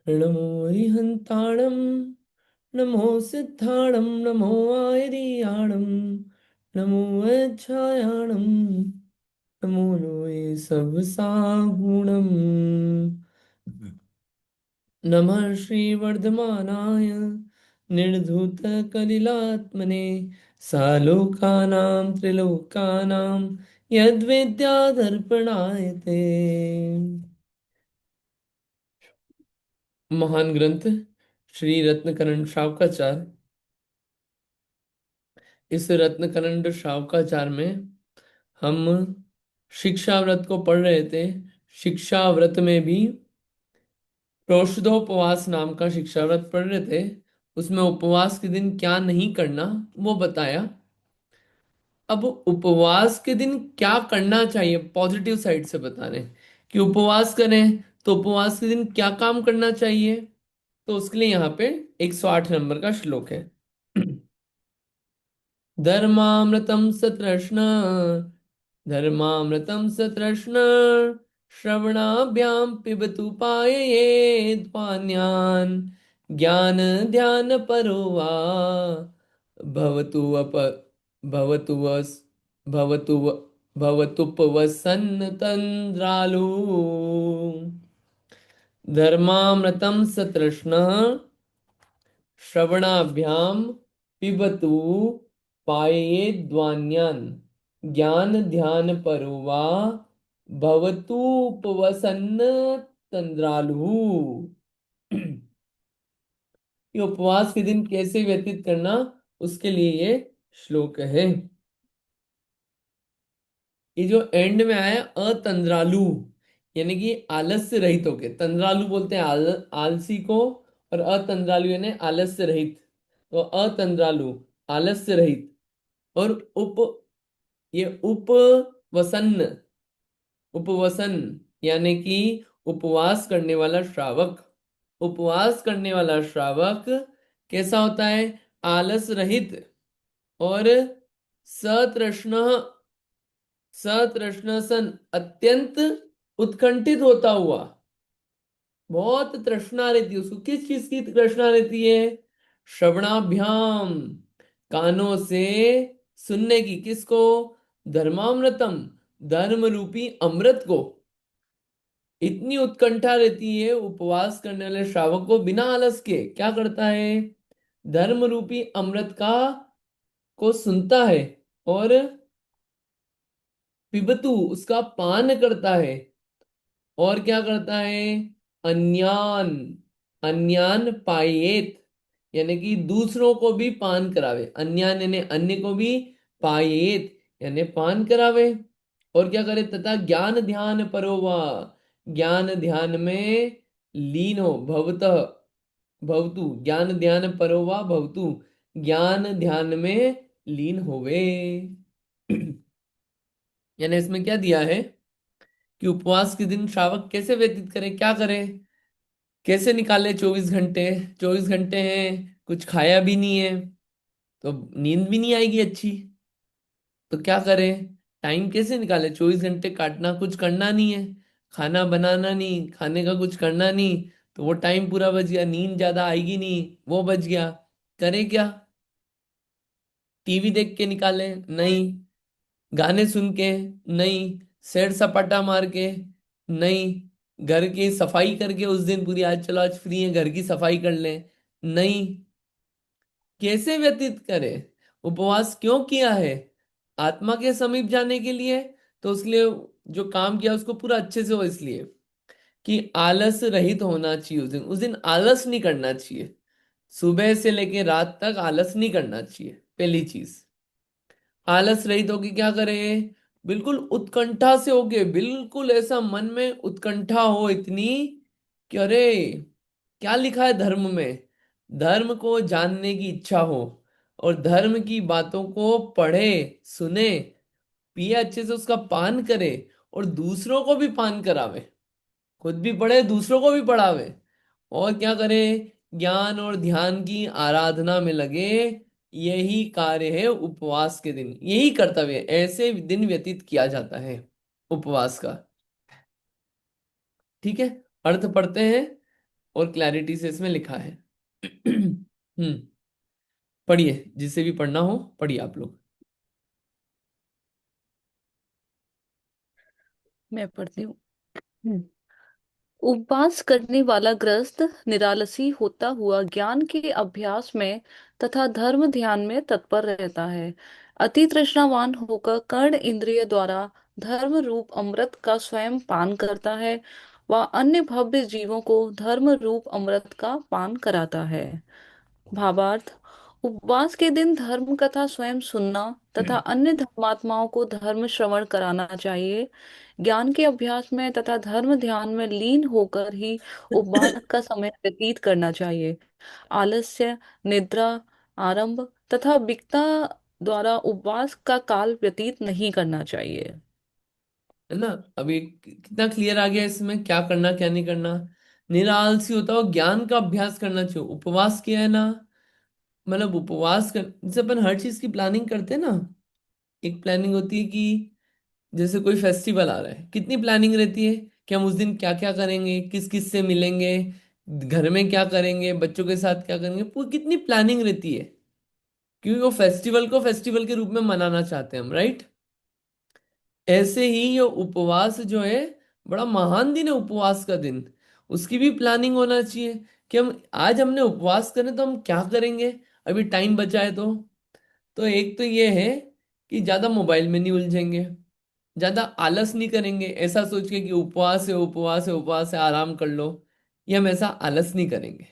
नमो हरिहन्ताणं नमो सिद्धाणं नमो आयर्याणं नमो वज्रायाणं नमो लोये सबसागुणम् नमः श्रीवर्धमानाय निर्धूतकलिलात्मने सालोकानां त्रिलोकानां यद्विद्यादर्पणाय ते। महान ग्रंथ श्री रत्नकरंड शावकाचार। इस रत्नकरंड शावकाचार में हम शिक्षा व्रत को पढ़ रहे थे। शिक्षा व्रत में भी प्रोषदोपवास नाम का शिक्षा व्रत पढ़ रहे थे। उसमें उपवास के दिन क्या नहीं करना वो बताया। अब उपवास के दिन क्या करना चाहिए पॉजिटिव साइड से बता रहे हैं कि उपवास करें तो उपवास के दिन क्या काम करना चाहिए। तो उसके लिए यहाँ पे 108 नंबर का श्लोक है। धर्मामृतम सतृष्ण धर्मामृतम सतृष्ण श्रवणाभ्यां पिबतु पाययेद्वान्यान् ज्ञान ध्यान परो वा भवतु अप भवतु वस भवतु भवतुपवसन्न तन्द्रालु। धर्मामृतं सतृष्णः श्रवणाभ्यां पिबतु पाययेद्वान्यान् ज्ञान ध्यान परो वा भवतुपवसन्न तन्द्रालु। ये उपवास के दिन कैसे व्यतीत करना उसके लिए ये श्लोक है। ये जो एंड में आया अतंद्रालु यानी कि आलस्य रहित होके, तंद्रालु बोलते हैं आलसी को, और अतंद्रालु यानी आलस्य रहित। तो अतंद्रालु आलस्य रहित, और उप ये उपवसन्न उपवसन यानी कि उपवास करने वाला श्रावक। उपवास करने वाला श्रावक कैसा होता है? आलस रहित और सतृष्ण सतृष्ण सन अत्यंत उत्कंठित होता हुआ। बहुत तृष्णा रहती है उसको। किस चीज की तृष्णा रहती है? श्रवणाभ्याम, कानों से सुनने की। किसको? धर्मामृतम, धर्म रूपी अमृत को। इतनी उत्कंठा रहती है उपवास करने वाले श्रावक को। बिना आलस के क्या करता है? धर्म रूपी अमृत का को सुनता है और पिबतु उसका पान करता है। और क्या करता है? अन्यान अन्यान पायेत यानी कि दूसरों को भी पान करावे। अन्यान यानी अन्य को भी, पायेत यानी पान करावे। और क्या करे? तथा ज्ञान ध्यान परोवा, ज्ञान ध्यान में लीन हो। भवतः भवतु ज्ञान ध्यान परोवा भवतु, ज्ञान ध्यान में लीन होवे। यानी इसमें क्या दिया है कि उपवास के दिन श्रावक कैसे व्यतीत करे, क्या करे, कैसे निकाले 24 घंटे। 24 घंटे हैं, कुछ खाया भी नहीं है, तो नींद भी नहीं आएगी अच्छी। तो क्या करे? टाइम कैसे निकाले? 24 घंटे काटना, कुछ करना नहीं है, खाना बनाना नहीं, खाने का कुछ करना नहीं, तो वो टाइम पूरा बच गया। नींद ज्यादा आएगी नहीं, वो बच गया। करे क्या? टीवी देख के निकाले? नहीं। गाने सुन के? नहीं। सैर सपाटा मार के? नहीं। घर की सफाई करके उस दिन पूरी, आज चलो आज फ्री है घर की सफाई कर ले? नहीं। कैसे व्यतीत करे? उपवास क्यों किया है? आत्मा के समीप जाने के लिए। तो उसके लिए जो काम किया उसको पूरा अच्छे से हो, इसलिए कि आलस रहित होना चाहिए। उस दिन आलस नहीं करना चाहिए। सुबह से लेके रात तक आलस नहीं करना चाहिए। पहली चीज, आलस रहित होके क्या करे? बिल्कुल उत्कंठा से होके, बिल्कुल ऐसा मन में उत्कंठा हो इतनी कि अरे क्या लिखा है धर्म में, धर्म को जानने की इच्छा हो, और धर्म की बातों को पढ़े, सुने, पिए, अच्छे से उसका पान करे, और दूसरों को भी पान करावे। खुद भी पढ़े, दूसरों को भी पढ़ावे। और क्या करे? ज्ञान और ध्यान की आराधना में लगे। यही कार्य है उपवास के दिन, यही कर्तव्य है। ऐसे दिन व्यतीत किया जाता है उपवास का। ठीक है, अर्थ पढ़ते हैं। और क्लैरिटी से इसमें लिखा है। पढ़िए, जिसे भी पढ़ना हो पढ़िए आप लोग। मैं पढ़ती हूँ। हम्म। उपवास करने वाला गृहस्थ निरालसी होता हुआ ज्ञान के अभ्यास में तथा धर्म ध्यान में तत्पर रहता है। अति तृष्णावान होकर कर्ण इंद्रिय द्वारा धर्म रूप अमृत का स्वयं पान करता है। वह अन्य भव्य जीवों को धर्म रूप अमृत का पान कराता है। भावार्थ। उपवास के दिन धर्म कथा स्वयं सुनना तथा अन्य धर्मात्माओं को धर्म श्रवण कराना चाहिए। ज्ञान के अभ्यास में तथा धर्म ध्यान में लीन होकर ही उपवास का समय व्यतीत करना चाहिए। आलस्य, निद्रा, आरंभ तथा विकता द्वारा उपवास का काल व्यतीत नहीं करना चाहिए। है ना? अभी कितना क्लियर आ गया इसमें, क्या करना क्या नहीं करना। निरालसी होता हो, ज्ञान का अभ्यास करना चाहिए। उपवास किया है ना, मतलब उपवास कर, जैसे अपन हर चीज की प्लानिंग करते हैं ना। एक प्लानिंग होती है कि जैसे कोई फेस्टिवल आ रहा है, कितनी प्लानिंग रहती है कि हम उस दिन क्या क्या करेंगे, किस किस से मिलेंगे, घर में क्या करेंगे, बच्चों के साथ क्या करेंगे, पूरी कितनी प्लानिंग रहती है। क्योंकि वो फेस्टिवल को फेस्टिवल के रूप में मनाना चाहते हैं हम, राइट? ऐसे ही ये उपवास जो है, बड़ा महान दिन है उपवास का दिन। उसकी भी प्लानिंग होना चाहिए कि हम आज हमने उपवास करें तो हम क्या करेंगे, अभी टाइम बचा है तो एक तो ये है कि ज्यादा मोबाइल में नहीं उलझेंगे, ज्यादा आलस नहीं करेंगे ऐसा सोच के कि उपवास है उपवास है उपवास है आराम कर लो। ये हम ऐसा आलस नहीं करेंगे,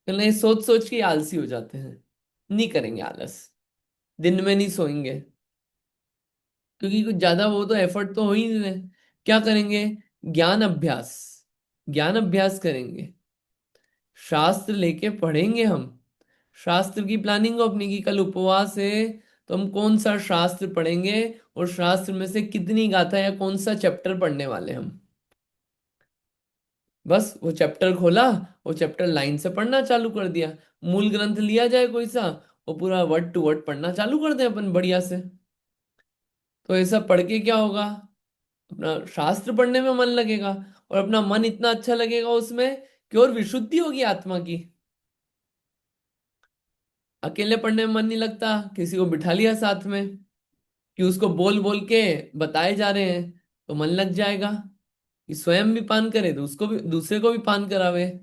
क्योंकि ये सोच सोच के आलसी हो जाते हैं। नहीं करेंगे आलस, दिन में नहीं सोएंगे, क्योंकि कुछ ज्यादा वो तो एफर्ट तो हो ही नहीं रहे। क्या करेंगे? ज्ञान अभ्यास, ज्ञान अभ्यास करेंगे। शास्त्र लेके पढ़ेंगे हम, शास्त्र की प्लानिंग हो अपनी की कल उपवास है तो हम कौन सा शास्त्र पढ़ेंगे, और शास्त्र में से कितनी गाथा या कौन सा चैप्टर पढ़ने वाले हम। बस वो चैप्टर खोला, वो चैप्टर लाइन से पढ़ना चालू कर दिया। मूल ग्रंथ लिया जाए कोई सा, वो पूरा वर्ड टू वर्ड पढ़ना चालू कर दे अपन बढ़िया से। तो ऐसा पढ़ के क्या होगा, अपना शास्त्र पढ़ने में मन लगेगा, और अपना मन इतना अच्छा लगेगा उसमें कि और विशुद्धि होगी आत्मा की। अकेले पढ़ने में मन नहीं लगता, किसी को बिठा लिया साथ में कि उसको बोल बोल के बताए जा रहे हैं, तो मन लग जाएगा कि स्वयं भी पान करे तो उसको भी, दूसरे को भी पान करावे।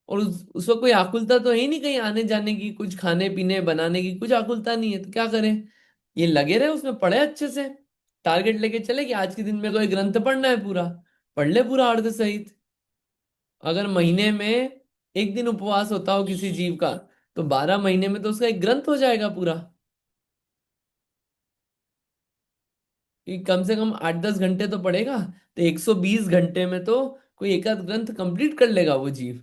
और उसको कोई आकुलता तो है ही नहीं कहीं आने जाने की, कुछ खाने पीने बनाने की कुछ आकुलता नहीं है, तो क्या करे, ये लगे रहे उसमें, पढ़े अच्छे से। टारगेट लेके चले कि आज के दिन में कोई ग्रंथ पढ़ना है पूरा, पढ़ ले पूरा अर्ध सहित। अगर महीने में एक दिन उपवास होता हो किसी जीव का, तो 12 महीने में तो उसका एक ग्रंथ हो जाएगा पूरा। कि कम से कम 8-10 घंटे तो पढ़ेगा, तो 120 घंटे में तो कोई एक आध ग्रंथ कंप्लीट कर लेगा वो जीव,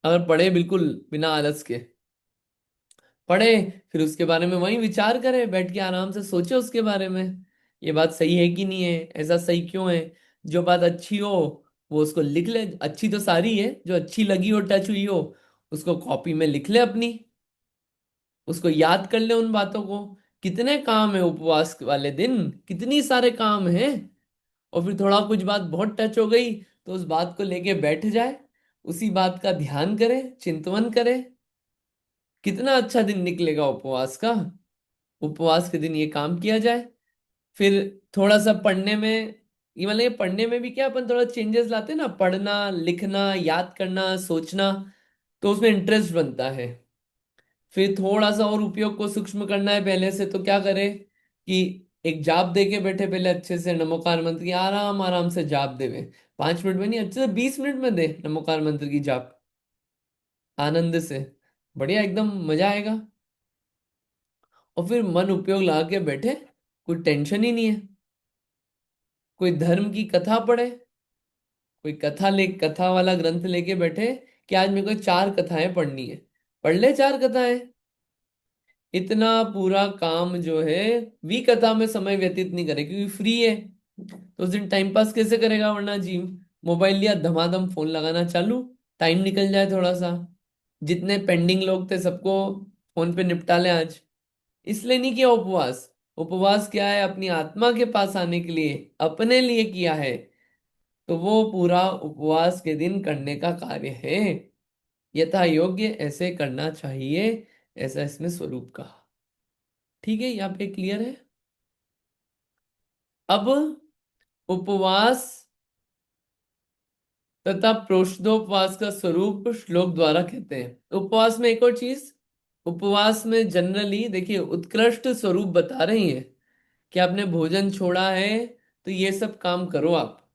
अगर पढ़े बिल्कुल बिना आलस के। पढ़े, फिर उसके बारे में वहीं विचार करे, बैठ के आराम से सोचे उसके बारे में, ये बात सही है कि नहीं है, ऐसा सही क्यों है। जो बात अच्छी हो वो उसको लिख ले, अच्छी तो सारी है, जो अच्छी लगी हो टच हुई हो उसको कॉपी में लिख ले अपनी, उसको याद कर ले उन बातों को। कितने काम है उपवास वाले दिन, कितनी सारे काम हैं। और फिर थोड़ा कुछ बात बहुत टच हो गई तो उस बात को लेके बैठ जाए, उसी बात का ध्यान करे, चिंतवन करे। कितना अच्छा दिन निकलेगा उपवास का। उपवास के दिन ये काम किया जाए। फिर थोड़ा सा पढ़ने में, ये मतलब ये पढ़ने में भी क्या अपन थोड़ा चेंजेस लाते हैं ना, पढ़ना लिखना याद करना सोचना, तो उसमें इंटरेस्ट बनता है। फिर थोड़ा सा और उपयोग को सूक्ष्म करना है पहले से, तो क्या करे कि एक जाप दे के बैठे पहले अच्छे से, नमोकार मंत्र की आराम आराम से जाप देवे। 5 मिनट में नहीं, अच्छे से 20 मिनट में दे नमोकार मंत्र की जाप, आनंद से, बढ़िया एकदम मजा आएगा। और फिर मन उपयोग लगा के बैठे, कोई टेंशन ही नहीं है। कोई धर्म की कथा पढ़े, कोई कथा वाला ग्रंथ लेके बैठे कि आज मेरे को 4 कथाएं पढ़नी है, पढ़ ले 4 कथाएं। इतना पूरा काम जो है वी कथा में समय व्यतीत नहीं करे क्योंकि फ्री है, तो उस दिन टाइम पास कैसे करेगा, वरना जी मोबाइल लिया धमाधम फोन लगाना चालू, टाइम निकल जाए थोड़ा सा। जितने पेंडिंग लोग थे सबको फोन पे निपटा लें आज। इसलिए नहीं किया उपवास। उपवास क्या है, अपनी आत्मा के पास आने के लिए, अपने लिए किया है। तो वो पूरा उपवास के दिन करने का कार्य है। यथा योग्य ऐसे करना चाहिए, ऐसा इसमें स्वरूप कहा। ठीक है, यहाँ पे क्लियर है। अब उपवास तथा प्रोषदोपवास का स्वरूप श्लोक द्वारा कहते हैं। उपवास में एक और चीज, उपवास में जनरली देखिए उत्कृष्ट स्वरूप बता रही है कि आपने भोजन छोड़ा है तो ये सब काम करो आप।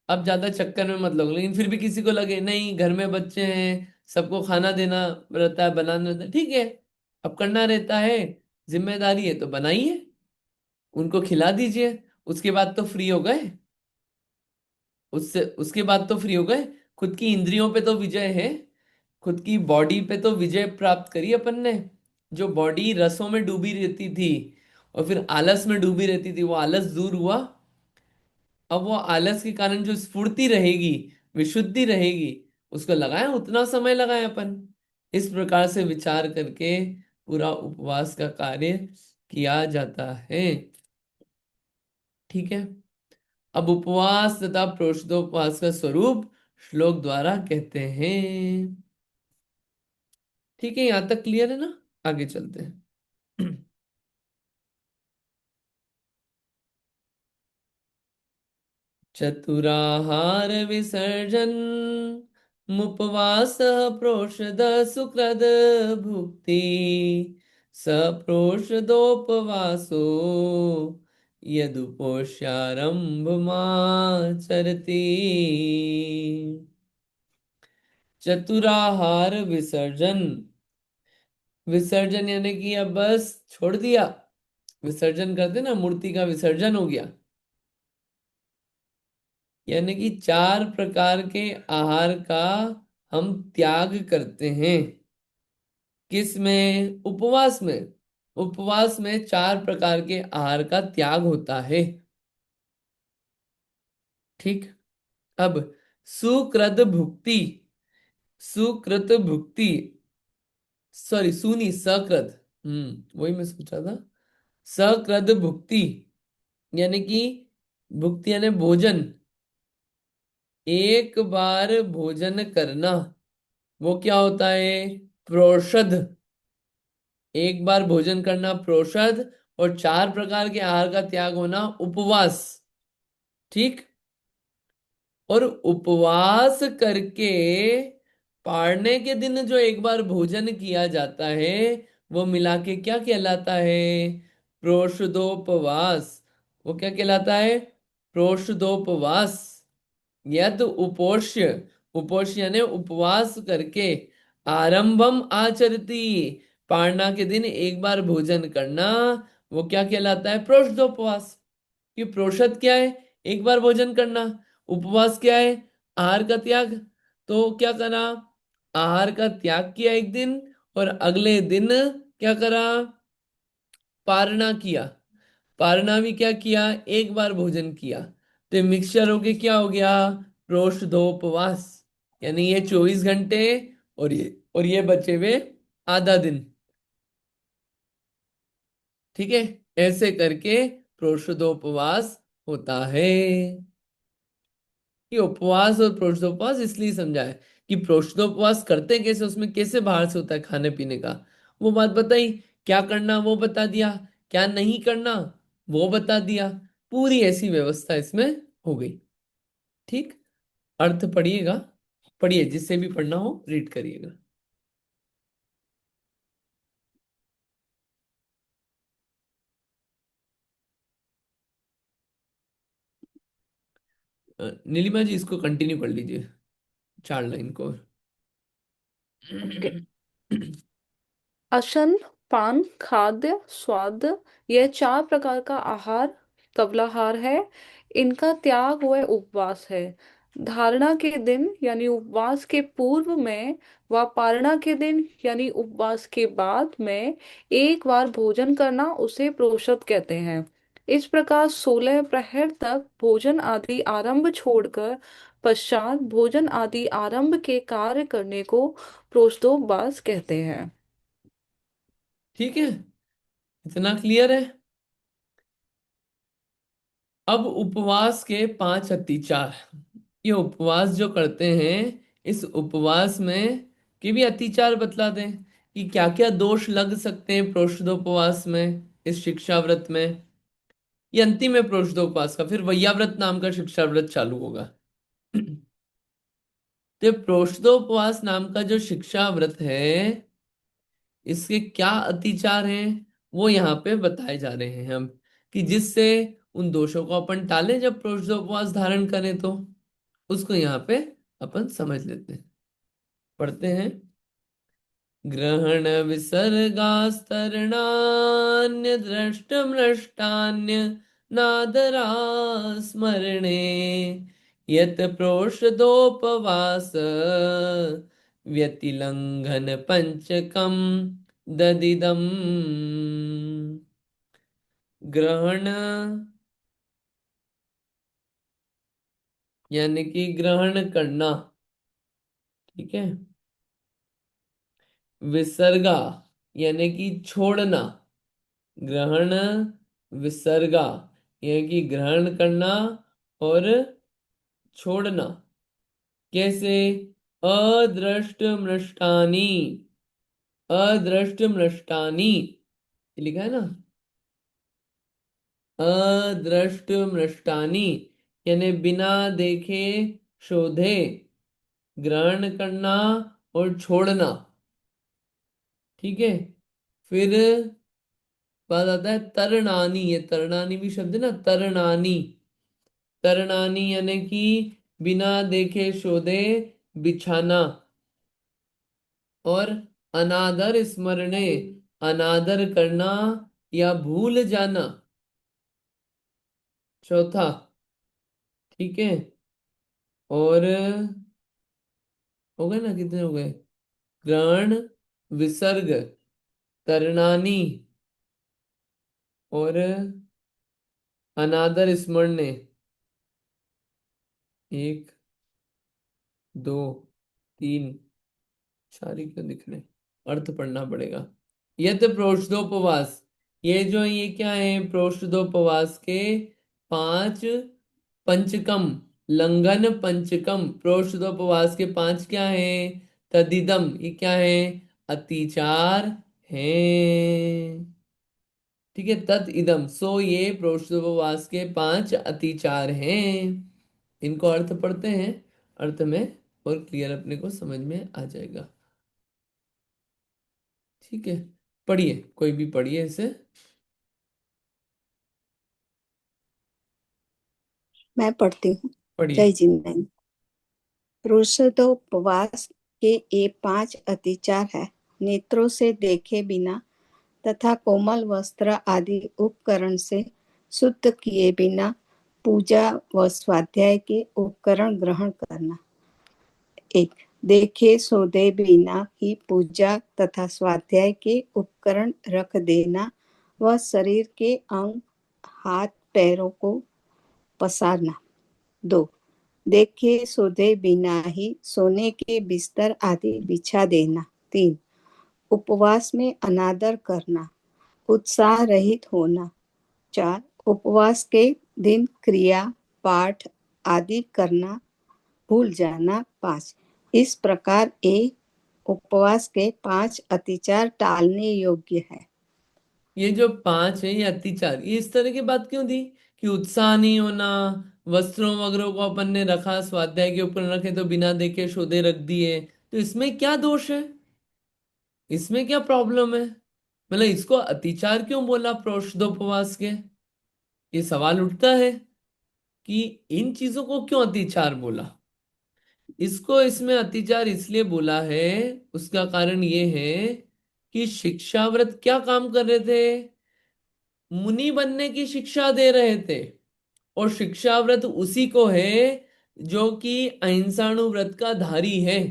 अब ज्यादा चक्कर में मत लगो, लेकिन फिर भी किसी को लगे नहीं घर में बच्चे हैं, सबको खाना देना रहता है, बनाना रहता है, ठीक है, अब करना रहता है, जिम्मेदारी है तो बनाइए, उनको खिला दीजिए, उसके बाद तो फ्री हो गए। उससे उसके बाद तो फ्री हो गए। खुद की इंद्रियों पे तो विजय है, खुद की बॉडी पे तो विजय प्राप्त करी अपन ने। जो बॉडी रसों में डूबी रहती थी और फिर आलस में डूबी रहती थी, वो आलस दूर हुआ। अब वो आलस के कारण जो स्फूर्ति रहेगी, विशुद्धि रहेगी, उसको लगाए, उतना समय लगाए अपन। इस प्रकार से विचार करके पूरा उपवास का कार्य किया जाता है। ठीक है। अब उपवास तथा प्रोषदोपवास का स्वरूप श्लोक द्वारा कहते हैं। ठीक है, यहां तक क्लियर है ना? आगे चलते हैं। चतुराहार विसर्जन मुपवास प्रोषद सुकृद भुक्ति स प्रोषदोपवासो यदुपोष्यारंभमाचरति। चतुराहार विसर्जन, विसर्जन यानी कि अब बस छोड़ दिया, विसर्जन करते ना, मूर्ति का विसर्जन हो गया, यानी कि चार प्रकार के आहार का हम त्याग करते हैं। किस में? उपवास में। उपवास में चार प्रकार के आहार का त्याग होता है। ठीक। अब सुकृत भुक्ति, सुकृत भुक्ति, सॉरी सुनी सकृत, वही मैं सोचा था। सकृत भुक्ति यानी कि भुक्ति यानी भोजन, एक बार भोजन करना, वो क्या होता है? प्रोषद। एक बार भोजन करना प्रोषद, और चार प्रकार के आहार का त्याग होना उपवास। ठीक। और उपवास करके पारने के दिन जो एक बार भोजन किया जाता है, वो मिला के क्या कहलाता है? प्रोषदोपवास। वो क्या कहलाता है? प्रोषदोपवास। यद उपोष्य, उपोष्य यानी उपवास करके, आरंभम आचरती, पारणा के दिन एक बार भोजन करना, वो क्या कहलाता है? प्रोषदोपवास। कि प्रोषद क्या है? एक बार भोजन करना। उपवास क्या है? आहार का त्याग। तो क्या करा? आहार का त्याग किया एक दिन, और अगले दिन क्या करा? पारणा किया। पारणा भी क्या किया? एक बार भोजन किया। तो मिक्सचर होके क्या हो गया? प्रोषधोपवास। यानी ये 24 घंटे, और ये बचे हुए आधा दिन। ठीक है, ऐसे करके प्रोषधोपवास होता है। ये उपवास और प्रोषधोपवास इसलिए समझा है कि प्रोषधोपवास करते कैसे, उसमें कैसे बाहर से होता है खाने पीने का, वो बात बताई। क्या करना वो बता दिया, क्या नहीं करना वो बता दिया, पूरी ऐसी व्यवस्था इसमें हो गई। ठीक। अर्थ पढ़िएगा, पढ़िए, जिससे भी पढ़ना हो रीड करिएगा। नीलिमा जी इसको कंटिन्यू कर लीजिए, 4 लाइन को। ओके। अशन, पान, खाद्य, स्वाद, यह चार प्रकार का आहार कबलाहार है। इनका त्याग वह उपवास है। धारणा के दिन यानी उपवास के पूर्व में व पारणा के दिन यानी उपवास के बाद में एक बार भोजन करना उसे प्रोषद कहते हैं। इस प्रकार 16 प्रहर तक भोजन आदि आरंभ छोड़कर पश्चात भोजन आदि आरंभ के कार्य करने को प्रोषदोपवास कहते हैं। ठीक है, इतना क्लियर है। अब उपवास के 5 अतिचार। ये उपवास जो करते हैं, इस उपवास में के भी अतिचार बतला दें कि क्या क्या दोष लग सकते हैं प्रोषदोपवास में, इस शिक्षा व्रत में। ये अंतिम है प्रोषदोपवास का, फिर वैयाव्रत नाम का शिक्षा व्रत चालू होगा। तो प्रोषदोपवास नाम का जो शिक्षा व्रत है, इसके क्या अतिचार हैं वो यहाँ पे बताए जा रहे हैं हम, कि जिससे उन दोषों को अपन टालें जब प्रोषदोपवास धारण करें, तो उसको यहाँ पे अपन समझ लेते हैं, पढ़ते हैं। ग्रहण विसर्गास्तरणान्य द्रष्टमृष्टान्य नादरा स्मरणे यत प्रोषदोपवास व्यतिलंघन पंचकम ददिदम। ग्रहण यानी कि ग्रहण करना, ठीक है। विसर्गा यानी कि छोड़ना। ग्रहण विसर्गा यानी कि ग्रहण करना और छोड़ना। कैसे? अदृष्ट मृष्टानी। अदृष्ट मृष्टानी लिखा है ना, अदृष्ट मृष्टानी यानी बिना देखे शोधे ग्रहण करना और छोड़ना, ठीक है। फिर बात आता है तरणानी। ये तरणानी भी शब्द है ना, तरणानी। तरणानी यानी कि बिना देखे शोधे बिछाना। और अनादर स्मरणे, अनादर करना या भूल जाना, चौथा, ठीक है। और हो गए ना, कितने हो गए? ग्रहण, विसर्ग, तरणानी और अनादर स्मरणे। एक, दो, तीन, चार ही क्यों दिख रहे? अर्थ पढ़ना पड़ेगा। यत प्रोषदोपवास, ये जो ये क्या है, प्रोषदोपवास के 5 पंचकम, लंघन पंचकम, प्रोषदोपवास के 5 क्या है? तदिदम, ये क्या है? अतिचार हैं। ठीक है, तद इदम, सो ये प्रोषदोपवास के 5 अतिचार हैं। इनको अर्थ पढ़ते हैं, अर्थ में और क्लियर अपने को समझ में आ जाएगा। ठीक है, पढ़िए, कोई भी पढ़िए इसे। मैं पढ़ती हूँ। पढ़िए। जय जिनेन्द्र। पुरुषोत्तोपवास के ये 5 अतिचार है। नेत्रों से देखे बिना तथा कोमल वस्त्र आदि उपकरण से शुद्ध किए बिना पूजा व स्वाध्याय के उपकरण ग्रहण करना। 1, देखे सोधे बिना ही पूजा तथा स्वाध्याय के उपकरण रख देना व शरीर के अंग हाथ पैरों को पसारना। 2, देखे सोधे बिना ही सोने के बिस्तर आदि बिछा देना। 3, उपवास में अनादर करना, उत्साह रहित होना। 4, उपवास के दिन क्रिया पाठ आदि करना भूल जाना। 5, इस प्रकार उपवास के 5 अतिचार टालने योग्य है। ये जो 5 है, ये अतिचार, ये इस तरह की बात क्यों दी कि उत्साह नहीं होना, वस्त्रों वगैरह को अपन ने रखा, स्वाध्याय के ऊपर रखे तो बिना देखे शोधे रख दिए, तो इसमें क्या दोष है? इसमें क्या प्रॉब्लम है? मतलब इसको अतिचार क्यों बोला प्रोषदोपवास के? ये सवाल उठता है कि इन चीजों को क्यों अतिचार बोला। इसको इसमें अतिचार इसलिए बोला है, उसका कारण ये है कि शिक्षाव्रत क्या काम कर रहे थे? मुनि बनने की शिक्षा दे रहे थे। और शिक्षाव्रत उसी को है जो कि अहिंसाणु का धारी है।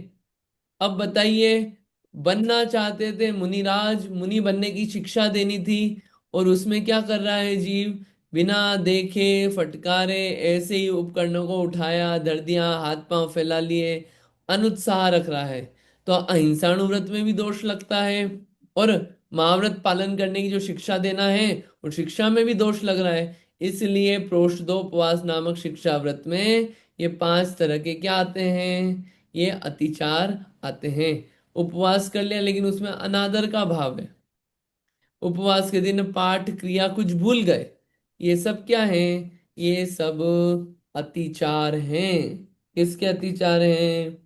अब बताइए, बनना चाहते थे मुनिराज, मुनि बनने की शिक्षा देनी थी, और उसमें क्या कर रहा है जीव? बिना देखे फटकारे ऐसे ही उपकरणों को उठाया, धर दिया, हाथ पांव फैला लिए, अनुत्साह रख रहा है। तो अहिंसाणु व्रत में भी दोष लगता है, और महाव्रत पालन करने की जो शिक्षा देना है, उस शिक्षा में भी दोष लग रहा है। इसलिए प्रोषदोपवास नामक शिक्षा व्रत में ये 5 तरह के क्या आते हैं, ये अतिचार आते हैं। उपवास कर लिया लेकिन उसमें अनादर का भाव है, उपवास के दिन पाठ क्रिया कुछ भूल गए, ये सब क्या है, ये सब अतिचार हैं। किसके अतिचार हैं,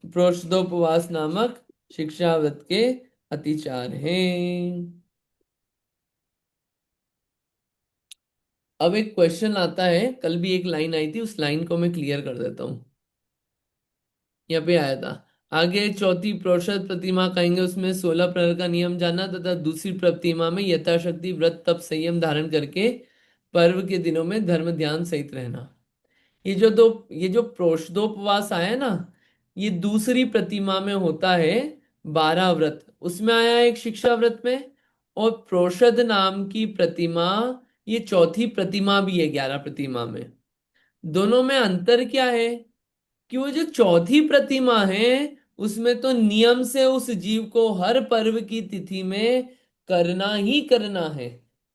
प्रोषदोपवास नामक शिक्षा व्रत के अतिचार हैं। अब एक क्वेश्चन आता है, कल भी एक लाइन आई थी, उस लाइन को मैं क्लियर कर देता हूं। यहाँ पे आया था, आगे चौथी प्रोषद प्रतिमा कहेंगे, उसमें 16 प्रहर का नियम जानना तथा दूसरी प्रतिमा में यथाशक्ति व्रत तप संयम धारण करके पर्व के दिनों में धर्म ध्यान सहित रहना। ये जो प्रोषदोपवास आया है ना, ये दूसरी प्रतिमा में होता है 12 व्रत, उसमें आया एक शिक्षा व्रत में। और प्रोषद नाम की प्रतिमा ये चौथी प्रतिमा भी है 11 प्रतिमा में। दोनों में अंतर क्या है, कि वो जो चौथी प्रतिमा है उसमें तो नियम से उस जीव को हर पर्व की तिथि में करना ही करना है,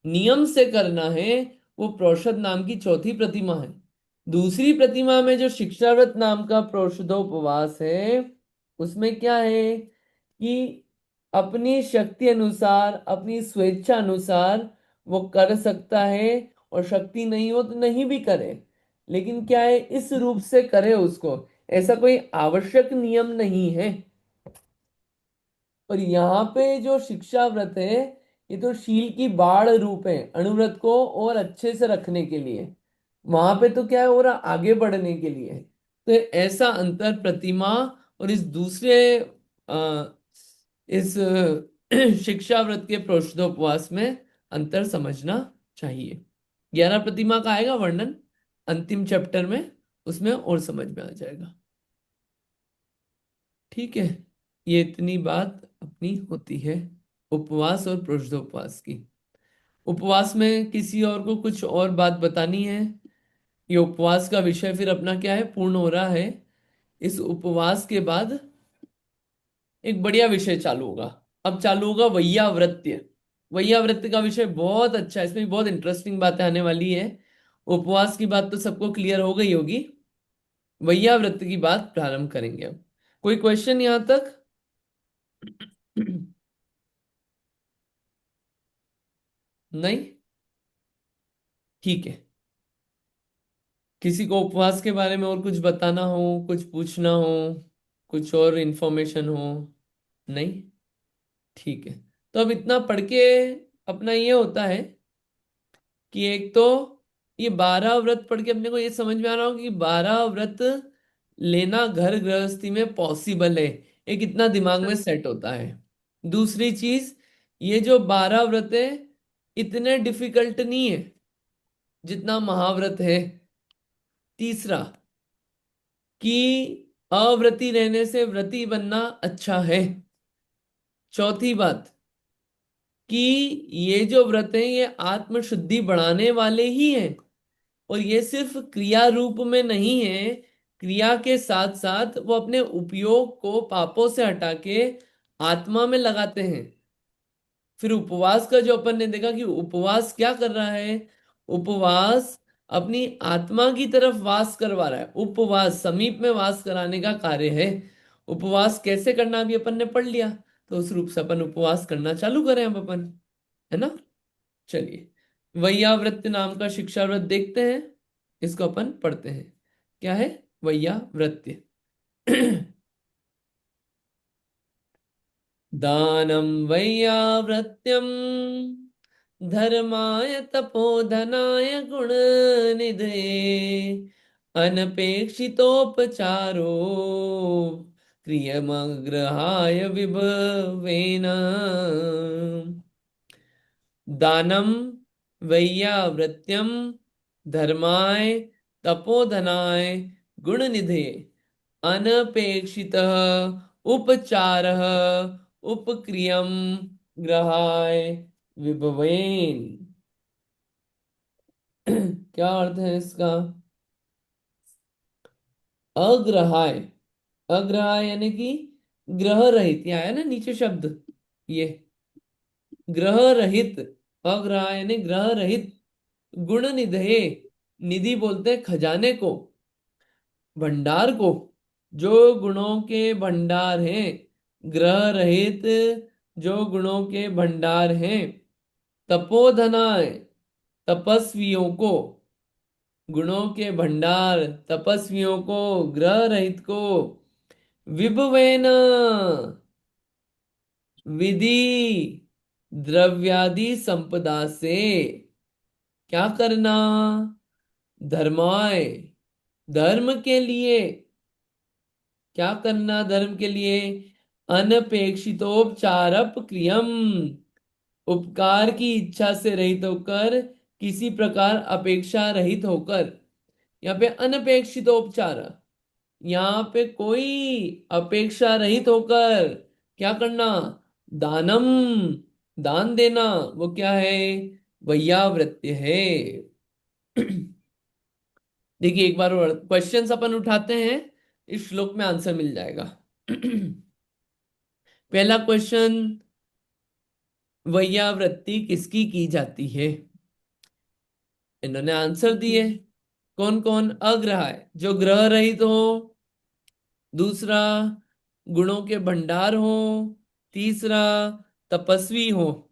नियम से करना है। वो प्रोषद नाम की चौथी प्रतिमा है। दूसरी प्रतिमा में जो शिक्षाव्रत नाम का प्रोषदोपवास है, उसमें क्या है कि अपनी शक्ति अनुसार अपनी स्वेच्छा अनुसार वो कर सकता है, और शक्ति नहीं हो तो नहीं भी करे, लेकिन क्या है इस रूप से करे उसको, ऐसा कोई आवश्यक नियम नहीं है। और यहाँ पे जो शिक्षा व्रत है, ये तो शील की बाढ़ रूप है, अणुव्रत को और अच्छे से रखने के लिए। वहां पे तो क्या है, और आगे बढ़ने के लिए। तो ऐसा अंतर प्रतिमा और इस दूसरे इस शिक्षा व्रत के प्रोषदोपवास में अंतर समझना चाहिए। 11 प्रतिमा का आएगा वर्णन अंतिम चैप्टर में, उसमें और समझ में आ जाएगा। ठीक है, ये इतनी बात अपनी होती है उपवास और प्रोषदोपवास की। उपवास में किसी और को कुछ और बात बतानी है? ये उपवास का विषय फिर अपना क्या है, पूर्ण हो रहा है। इस उपवास के बाद एक बढ़िया विषय चालू होगा। अब चालू होगा वैयाव्रत्य। वैयाव्रत्य का विषय बहुत अच्छा है, इसमें भी बहुत इंटरेस्टिंग बातें आने वाली है। उपवास की बात तो सबको क्लियर हो गई होगी, वैयाव्रत्य की बात प्रारंभ करेंगे अब। कोई क्वेश्चन यहां तक? नहीं, ठीक है। किसी को उपवास के बारे में और कुछ बताना हो, कुछ पूछना हो, कुछ और इंफॉर्मेशन हो? नहीं, ठीक है। तो अब इतना पढ़ के अपना ये होता है कि एक तो ये 12 व्रत पढ़ के अपने को ये समझ में आ रहा हो कि 12 व्रत लेना घर गृहस्थी में पॉसिबल है, एक इतना दिमाग में सेट होता है। दूसरी चीज, ये जो 12 व्रत है इतने डिफिकल्ट नहीं है जितना महाव्रत है। तीसरा, कि अव्रती रहने से व्रती बनना अच्छा है। चौथी बात, कि ये जो व्रत है ये आत्मशुद्धि बढ़ाने वाले ही हैं, और ये सिर्फ क्रिया रूप में नहीं है, क्रिया के साथ साथ वो अपने उपयोग को पापों से हटा के आत्मा में लगाते हैं। फिर उपवास का जो अपन ने देखा कि उपवास क्या कर रहा है, उपवास अपनी आत्मा की तरफ वास करवा रहा है, उपवास समीप में वास कराने का कार्य है। उपवास कैसे करना भी अपन ने पढ़ लिया, तो उस रूप से अपन उपवास करना चालू करें अब अपन, है ना। चलिए, वैयाव्रत नाम का शिक्षा व्रत देखते हैं, इसको अपन पढ़ते हैं। क्या है वैयाव्रत्य? दानं वैयाव्रत्यं धर्माय तपोधनाय गुणनिधये अनपेक्षितोपचारो क्रियमग्रहाय विभवेन। दानम वैयाव्रत्यम धर्माय तपोधनाय गुणनिधे अनपेक्षित उपचार उपक्रियम ग्रहाय विभवेन। क्या अर्थ है इसका? अग्रहाय, अग्रहाय यानी कि ग्रह रहित, यहाँ है ना नीचे शब्द, ये ग्रह रहित। अग्रहाय यानी ग्रह रहित गुण निधये, निधि बोलते हैं खजाने को, भंडार को, जो गुणों के भंडार हैं, ग्रह रहित जो गुणों के भंडार हैं, तपोधनाय, तपस्वियों को, गुणों के भंडार तपस्वियों को, ग्रह रहित को, विभवेन, विधि द्रव्यादि संपदा से, क्या करना, धर्माय, धर्म के लिए, क्या करना धर्म के लिए, अनपेक्षितोपचारप क्रियम, उपकार की इच्छा से रहित होकर, किसी प्रकार अपेक्षा रहित होकर, यहाँ पे अनपेक्षितोपचार, यहाँ पे कोई अपेक्षा रहित होकर क्या करना, दानम, दान देना, वो क्या है, वैयावृत्य है। देखिए एक बार और क्वेश्चंस अपन उठाते हैं, इस श्लोक में आंसर मिल जाएगा। पहला क्वेश्चन, वैयावृत्ति किसकी की जाती है, इन्होंने आंसर दिए, कौन कौन, अग्रह है जो ग्रह रहित हो, दूसरा गुणों के भंडार हो, तीसरा तपस्वी हो।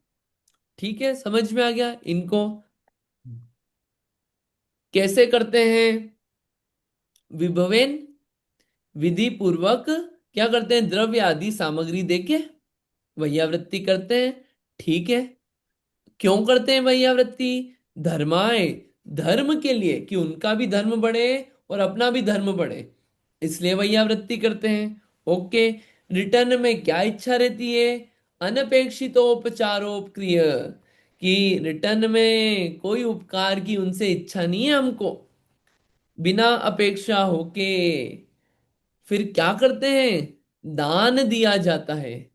ठीक है, समझ में आ गया इनको कैसे करते हैं, विभवेन, विधि पूर्वक क्या करते हैं, द्रव्य आदि सामग्री देके वैयावृत्ति करते हैं। ठीक है, क्यों करते हैं वैयावृत्ति, धर्माय, धर्म के लिए कि उनका भी धर्म बढ़े और अपना भी धर्म बढ़े, इसलिए वैयावृत्ति करते हैं। ओके, रिटर्न में क्या इच्छा रहती है, अनपेक्षितोपचारोपक्रिय, कि रिटर्न में कोई उपकार की उनसे इच्छा नहीं है हमको, बिना अपेक्षा होके फिर क्या करते हैं, दान दिया जाता है,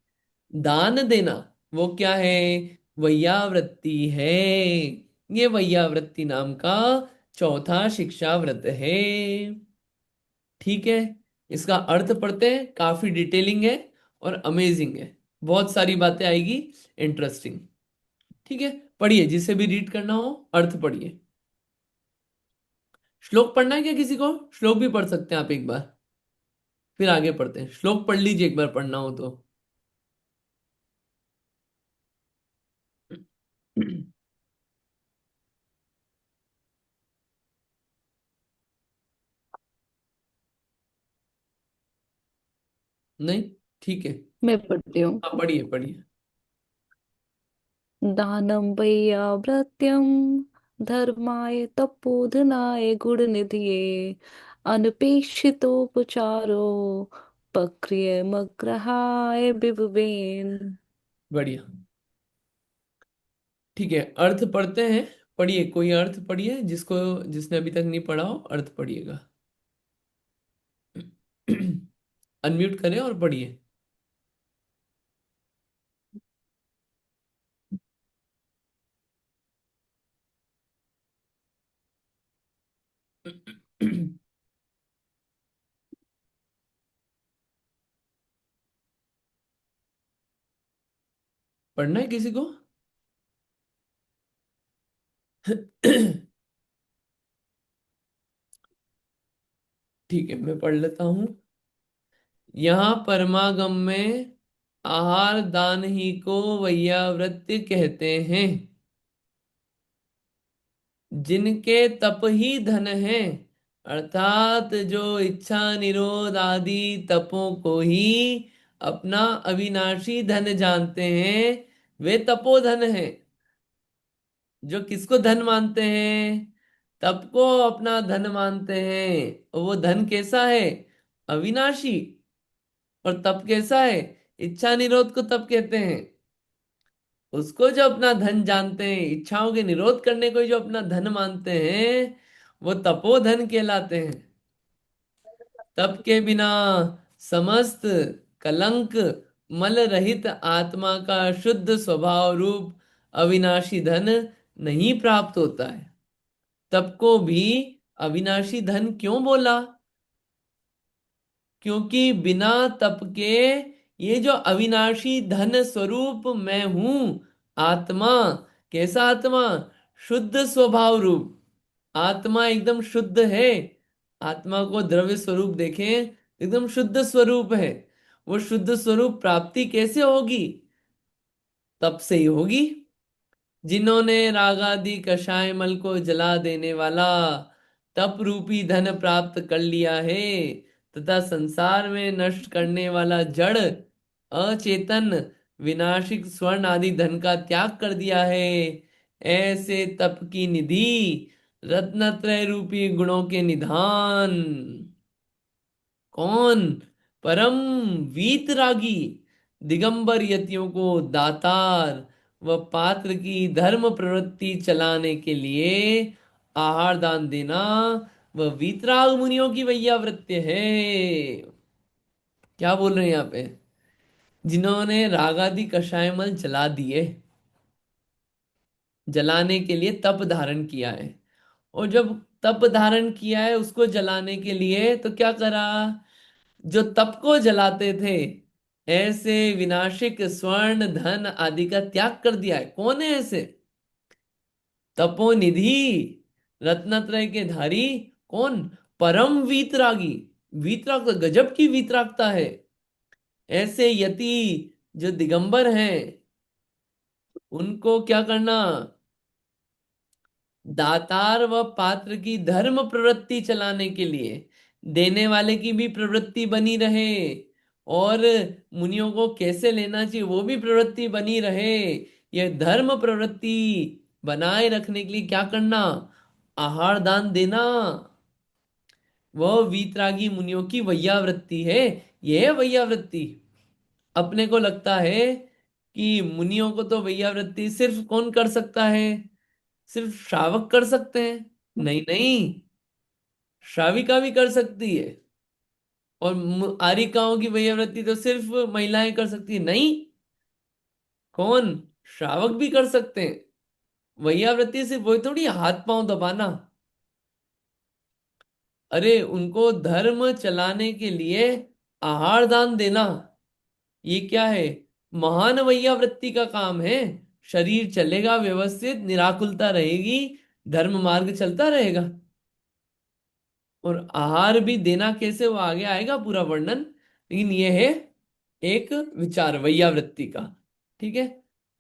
दान देना, वो क्या है, वैयावृत्ति है। ये वैयावृत्ति नाम का चौथा शिक्षा व्रत है। ठीक है, इसका अर्थ पढ़ते हैं, काफी डिटेलिंग है और अमेजिंग है, बहुत सारी बातें आएगी, इंटरेस्टिंग। ठीक है, पढ़िए, जिसे भी रीड करना हो अर्थ पढ़िए। श्लोक पढ़ना है क्या किसी को, श्लोक भी पढ़ सकते हैं आप एक बार, फिर आगे पढ़ते हैं। श्लोक पढ़ लीजिए एक बार पढ़ना हो तो। नहीं, ठीक है, मैं पढ़ती हूँ। हाँ पढ़िए पढ़िए। दानं वैयाव्रत्यं धर्माय तपोधनाय गुणनिधये अनपेक्षितोपचारो पक्रियमग्रहाय विभवेन। बढ़िया, ठीक है, अर्थ पढ़ते हैं। पढ़िए, कोई अर्थ पढ़िए, जिसको, जिसने अभी तक नहीं पढ़ा हो अर्थ पढ़िएगा। अनम्यूट करें और पढ़िए। पढ़ना है किसी को? ठीक है, मैं पढ़ लेता हूं। यहाँ परमागम में आहार दान ही को वैयावृत्य कहते हैं, जिनके तप ही धन है, अर्थात जो इच्छा निरोध आदि तपों को ही अपना अविनाशी धन जानते हैं, वे तपोधन हैं। जो किसको धन मानते हैं, तप को अपना धन मानते हैं, वो धन कैसा है, अविनाशी। और तप कैसा है, इच्छा निरोध को तप कहते हैं। उसको जो अपना धन जानते हैं, इच्छाओं के निरोध करने को जो अपना धन मानते हैं, वो तपोधन कहलाते हैं। तप के बिना समस्त कलंक मल रहित आत्मा का शुद्ध स्वभाव रूप अविनाशी धन नहीं प्राप्त होता है। तप को भी अविनाशी धन क्यों बोला, क्योंकि बिना तप के ये जो अविनाशी धन स्वरूप मैं हूं, आत्मा, कैसा आत्मा, शुद्ध स्वभाव रूप। आत्मा एकदम शुद्ध है। आत्मा को द्रव्य स्वरूप देखें, एकदम शुद्ध स्वरूप है। वो शुद्ध स्वरूप प्राप्ति कैसे होगी? तप से ही होगी। जिन्होंने रागादि कषाय मल को जला देने वाला तप रूपी धन प्राप्त कर लिया है, तथा संसार में नष्ट करने वाला जड़ अचेतन विनाशिक स्वर्ण आदि धन का त्याग कर दिया है, ऐसे तप की निधि रत्नत्रय रूपी गुणों के निधान कौन? परम वीतरागी दिगंबर यतियों को दातार व पात्र की धर्म प्रवृत्ति चलाने के लिए आहार दान देना वह वीतराग मुनियों की वैयावृत्ति है। क्या बोल रहे हैं यहाँ पे? जिन्होंने रागादि कषायमल जला दिए, जलाने के लिए तप धारण किया है। और जब तप धारण किया है उसको जलाने के लिए, तो क्या करा? जो तप को जलाते थे, ऐसे विनाशिक स्वर्ण धन आदि का त्याग कर दिया है। कौन है ऐसे? तपोनिधि रत्नत्रय के धारी। कौन? परम वीतरागी। वीतराग तो गजब की वीतरागता है। ऐसे यति जो दिगंबर हैं, उनको क्या करना? दातार व पात्र की धर्म प्रवृत्ति चलाने के लिए, देने वाले की भी प्रवृत्ति बनी रहे, और मुनियों को कैसे लेना चाहिए वो भी प्रवृत्ति बनी रहे, यह धर्म प्रवृत्ति बनाए रखने के लिए क्या करना? आहार दान देना। वह वीतरागी मुनियों की वैयावृत्ति है। यह है वैयावृत्ति। अपने को लगता है कि मुनियों को तो वैयावृत्ति सिर्फ कौन कर सकता है? सिर्फ श्रावक कर सकते हैं। नहीं नहीं, श्राविका भी कर सकती है। और आरिकाओं की वैयावृत्ति तो सिर्फ महिलाएं कर सकती है। नहीं, कौन? श्रावक भी कर सकते हैं। वैयावृत्ति सिर्फ वही थोड़ी हाथ पांव दबाना। अरे उनको धर्म चलाने के लिए आहार दान देना, ये क्या है? महान वैयावृत्ति का काम है। शरीर चलेगा व्यवस्थित, निराकुलता रहेगी, धर्म मार्ग चलता रहेगा। और आहार भी देना कैसे, वो आगे आएगा पूरा वर्णन। लेकिन ये है एक विचार वैयावृत्ति का। ठीक है।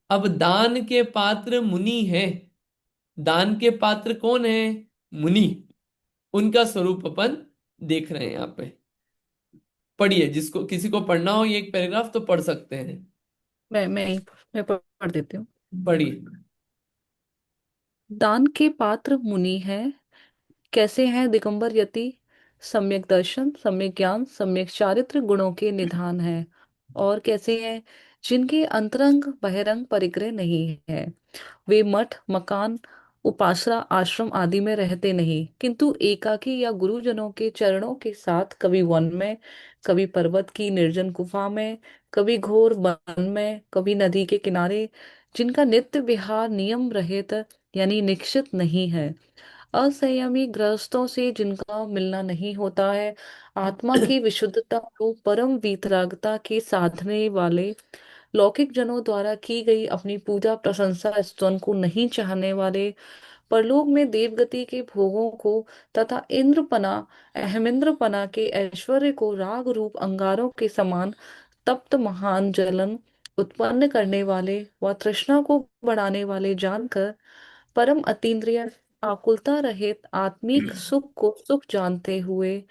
अब दान के पात्र मुनि है। दान के पात्र कौन है? मुनि। उनका स्वरूप अपन देख रहे हैं यहाँ पे। पढ़िए, जिसको किसी को पढ़ना हो ये एक पैराग्राफ तो पढ़ सकते हैं। मैं मैं पढ़ देती हूँ। पढ़िए। दान के पात्र मुनि हैं। कैसे हैं दिगंबर यति? सम्यक दर्शन, सम्यक ज्ञान, सम्यक चारित्र गुणों के निधान हैं। और कैसे हैं? जिनके अंतरंग बहिरंग परिग्रह नहीं है। वे मठ मकान उपासना आश्रम आदि में रहते नहीं, किंतु एकाकी या गुरुजनों के चरणों के साथ कभी वन में, कभी पर्वत की निर्जन गुफा में, कभी घोर वन में, कभी नदी के किनारे, जिनका नित्य विहार नियम रहित यानी निश्चित नहीं है, असंयमी गृहस्थों से जिनका मिलना नहीं होता है, आत्मा की विशुद्धता को परम वीतरागता के साधने वाले, लौकिक जनों द्वारा की गई अपनी पूजा प्रशंसा स्तवन को नहीं चाहने वाले, परलोक में देवगति के भोगों को तथा इंद्रपना अहमिंद्रपना के ऐश्वर्य को राग रूप अंगारों के समान तप्त महान जलन उत्पन्न करने वाले व तृष्णा को बढ़ाने वाले जानकर परम अतीन्द्रिय आकुलता रहित आत्मिक सुख को सुख जानते हुए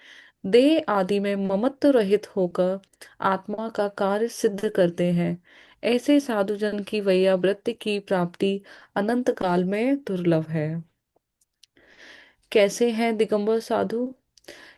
देह आदि में ममत्व रहित होकर आत्मा का कार्य सिद्ध करते हैं, ऐसे साधुजन की वैयावृत्ति की प्राप्ति अनंत काल में दुर्लभ है। कैसे हैं दिगंबर साधु?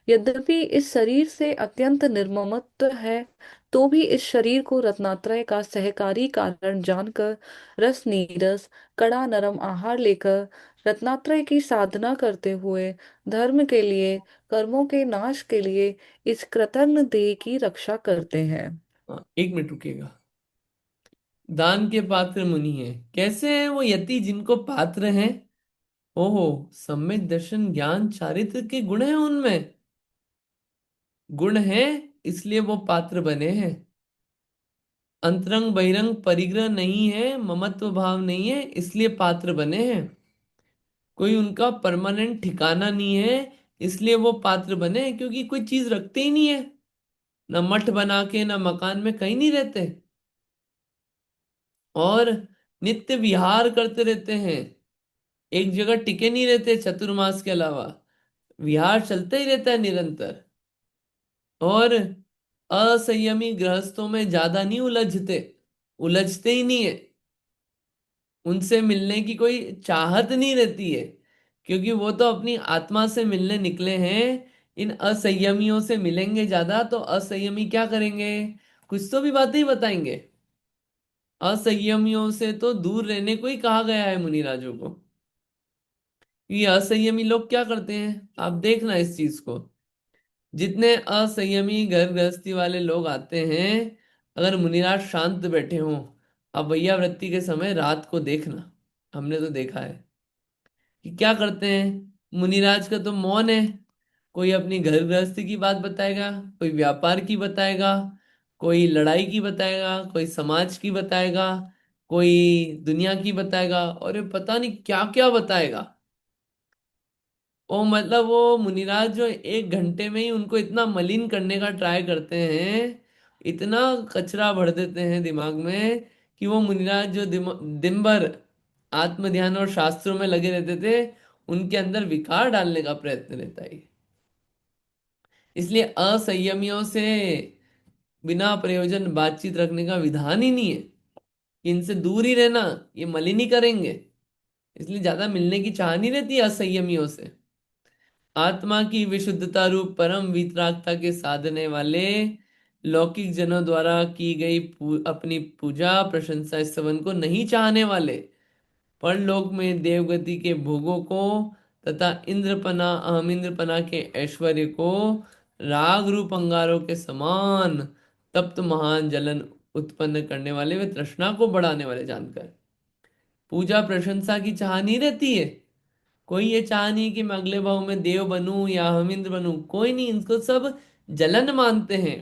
यद्यपि इस शरीर से अत्यंत निर्ममत्व है, तो भी इस शरीर को रत्नात्रय का सहकारी कारण जानकर रस नीरस कड़ा नरम आहार लेकर रत्नात्रय की साधना करते हुए धर्म के लिए कर्मों के नाश के लिए इस कृतघ्न देह की रक्षा करते हैं। हाँ, एक मिनट रुकिएगा। दान के पात्र मुनि हैं। कैसे हैं वो यति जिनको पात्र हैं? ओहो, सम्यक दर्शन ज्ञान चारित्र के गुण हैं उनमें। गुण हैं, इसलिए वो पात्र बने हैं। अंतरंग बहिरंग परिग्रह नहीं है, ममत्व भाव नहीं है, इसलिए पात्र बने हैं। कोई उनका परमानेंट ठिकाना नहीं है, इसलिए वो पात्र बने, क्योंकि कोई चीज रखते ही नहीं है, ना मठ बना के ना मकान में, कहीं नहीं रहते, और नित्य विहार करते रहते हैं, एक जगह टिके नहीं रहते चतुर्मास के अलावा, विहार चलता ही रहता है निरंतर। और असंयमी गृहस्थों में ज्यादा नहीं उलझते, उलझते ही नहीं है, उनसे मिलने की कोई चाहत नहीं रहती है, क्योंकि वो तो अपनी आत्मा से मिलने निकले हैं। इन असंयमियों से मिलेंगे ज्यादा तो असंयमी क्या करेंगे, कुछ तो भी बातें ही बताएंगे। असंयमियों से तो दूर रहने को ही कहा गया है मुनिराजों को। ये असंयमी लोग क्या करते हैं, आप देखना इस चीज को। जितने असंयमी घर गृहस्थी वाले लोग आते हैं, अगर मुनिराज शांत बैठे हों, अब वैयावृत्ति के समय रात को देखना, हमने तो देखा है कि क्या करते हैं। मुनिराज का तो मौन है, कोई अपनी घर गृहस्थी की बात बताएगा, कोई व्यापार की बताएगा, कोई लड़ाई की बताएगा, कोई समाज की बताएगा, कोई दुनिया की बताएगा, और ये पता नहीं क्या क्या बताएगा। वो मतलब वो मुनिराज जो 1 घंटे में ही उनको इतना मलिन करने का ट्राई करते हैं, इतना कचरा भर देते हैं दिमाग में, कि वो मुनिराज जो दिन भर आत्म ध्यान और शास्त्रों में लगे रहते थे, उनके अंदर विकार डालने का प्रयत्न रहता है। इसलिए असंयमियों से बिना प्रयोजन बातचीत रखने का विधान ही नहीं है, कि इनसे दूर ही रहना, ये मलिन ही करेंगे। इसलिए ज्यादा मिलने की चाह नहीं रहती असंयमियों से। आत्मा की विशुद्धता रूप परम वितरागता के साधने वाले, लौकिक जनों द्वारा की गई अपनी पूजा प्रशंसा स्तवन को नहीं चाहने वाले, परलोक में देवगति के भोगों को तथा इंद्रपना अहम इंद्रपना के ऐश्वर्य को राग रूप अंगारों के समान तप्त महान जलन उत्पन्न करने वाले वे तृष्णा को बढ़ाने वाले जानकर पूजा प्रशंसा की चाह नहीं रहती है। कोई ये चाह नहीं कि मैं अगले भाव में देव बनूं या हम इंद्र बनूं, कोई नहीं, इनको सब जलन मानते हैं।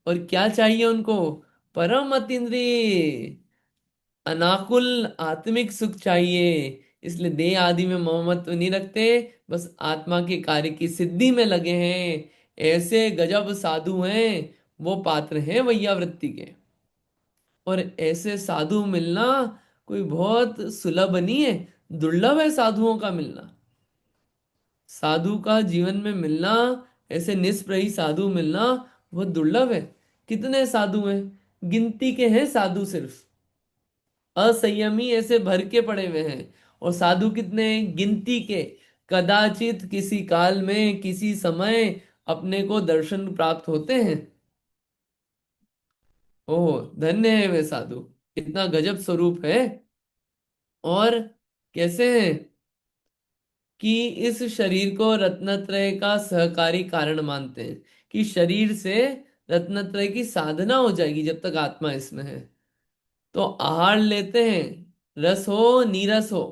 और क्या चाहिए उनको, परम अतीन्द्रिय अनाकुल आत्मिक सुख चाहिए। इसलिए देह आदि में ममत्व नहीं रखते, बस आत्मा के कार्य की सिद्धि में लगे हैं। ऐसे गजब साधु हैं, वो पात्र हैं वैयावृत्ति के। और ऐसे साधु मिलना कोई बहुत सुलभ नहीं है, दुर्लभ है साधुओं का मिलना। साधु का जीवन में मिलना, ऐसे निष्प्रही साधु मिलना बहुत दुर्लभ है। कितने साधु हैं, गिनती के हैं साधु सिर्फ। असंयमी ऐसे भर के पड़े हुए हैं, और साधु कितने हैं? गिनती के। कदाचित किसी काल में किसी समय अपने को दर्शन प्राप्त होते हैं। ओह धन्य है वे साधु, इतना गजब स्वरूप है। और कैसे हैं कि इस शरीर को रत्नत्रय का सहकारी कारण मानते हैं, कि शरीर से रत्नत्रय की साधना हो जाएगी जब तक आत्मा इसमें है। तो आहार लेते हैं, रस हो नीरस हो,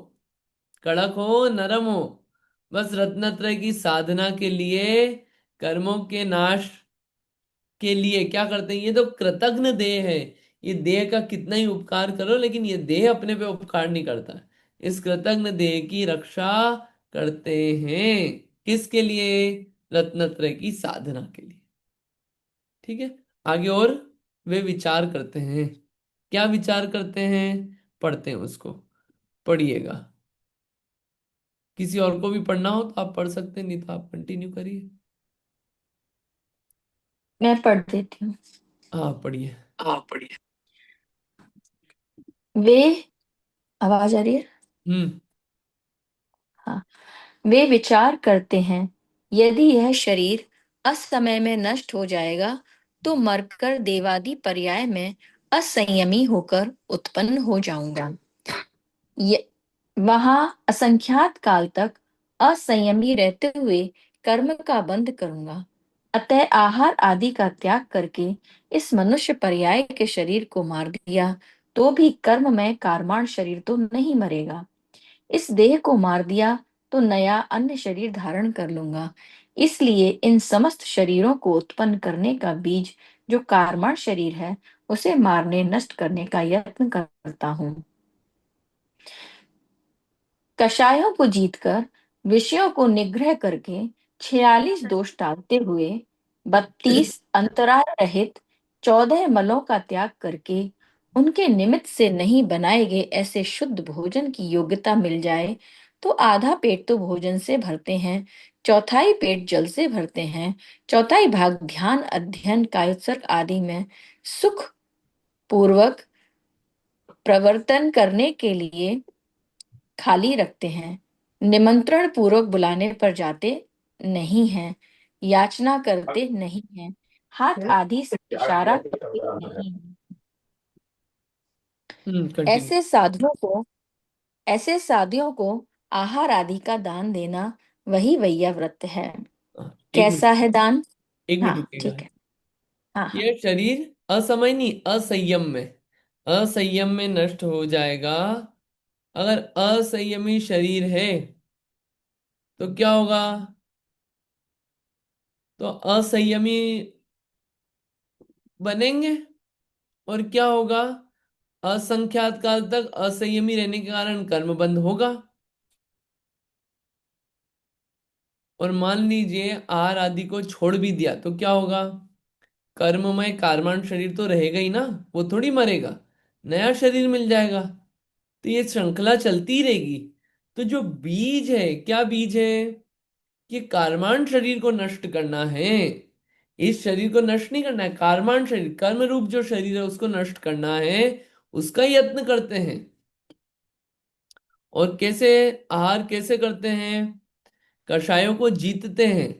कड़क हो नरम हो, बस रत्नत्रय की साधना के लिए, कर्मों के नाश के लिए क्या करते हैं। ये तो कृतघ्न देह है, ये देह का कितना ही उपकार करो, लेकिन ये देह अपने पे उपकार नहीं करता। इस कृतघ्न देह की रक्षा करते हैं, किसके लिए, रत्नत्रय की साधना के लिए। ठीक है, आगे और वे विचार करते हैं। क्या विचार करते हैं, पढ़ते हैं उसको, पढ़िएगा। किसी और को भी पढ़ना हो तो आप पढ़ सकते हैं, नहीं तो आप कंटिन्यू करिए। मैं पढ़ देती हूँ। हाँ पढ़िए। हाँ पढ़िए। वे, आवाज आ रही है? हम्म। हाँ। वे विचार करते हैं, यदि यह शरीर असमय में नष्ट हो जाएगा तो मरकर देवादि पर्याय में असंयमी होकर उत्पन्न हो जाऊंगा। ये वहां असंख्यात काल तक असंयमी रहते हुए कर्म का बंध करूंगा। अतः आहार आदि का त्याग करके इस मनुष्य पर्याय के शरीर को मार दिया तो भी कर्म में कारमाण शरीर तो नहीं मरेगा। इस देह को मार दिया तो नया अन्य शरीर धारण कर लूंगा। इसलिए इन समस्त शरीरों को उत्पन्न करने का बीज जो कारमाण शरीर है उसे मारने नष्ट करने का यत्न करता हूँ। कषायों को जीतकर, विषयों को निग्रह करके, 46 दोष टालते हुए, 32 अंतराय रहित, 14 मलों का त्याग करके, उनके निमित्त से नहीं बनाए गए ऐसे शुद्ध भोजन की योग्यता मिल जाए, तो आधा पेट तो भोजन से भरते हैं, चौथाई पेट जल से भरते हैं, चौथाई भाग ध्यान, अध्ययन, कायोत्सर्ग आदि में सुख पूर्वक प्रवर्तन करने के लिए खाली रखते हैं, निमंत्रण पूर्वक बुलाने पर जाते नहीं हैं, याचना करते नहीं हैं, हाथ आदि से इशारा करते नहीं हैं। कंटिन्यू। ऐसे साधुओं को ऐसे साधुओं को आहार आदि का दान देना वही वैया व्रत है। एक मिनट, कैसा है दान? एक मिनट हाँ रुकिएगा। ठीक है। हाँ हाँ। ये शरीर असमय नहीं, असंयम में, असंयम में नष्ट हो जाएगा। अगर असंयमी शरीर है तो क्या होगा? तो असंयमी बनेंगे, और क्या होगा? असंख्यात काल तक असंयमी रहने के कारण कर्म बंद होगा। और मान लीजिए आहार आदि को छोड़ भी दिया तो क्या होगा? कर्ममय कार्माण शरीर तो रहेगा ही ना, वो थोड़ी मरेगा, नया शरीर मिल जाएगा। तो ये श्रृंखला चलती रहेगी। तो जो बीज है, क्या बीज है? कि कार्माण शरीर को नष्ट करना है। इस शरीर को नष्ट नहीं करना है, कार्माण शरीर, कर्म रूप जो शरीर है उसको नष्ट करना है, उसका यत्न करते हैं। और कैसे? आहार कैसे करते हैं? कषायों को जीतते हैं,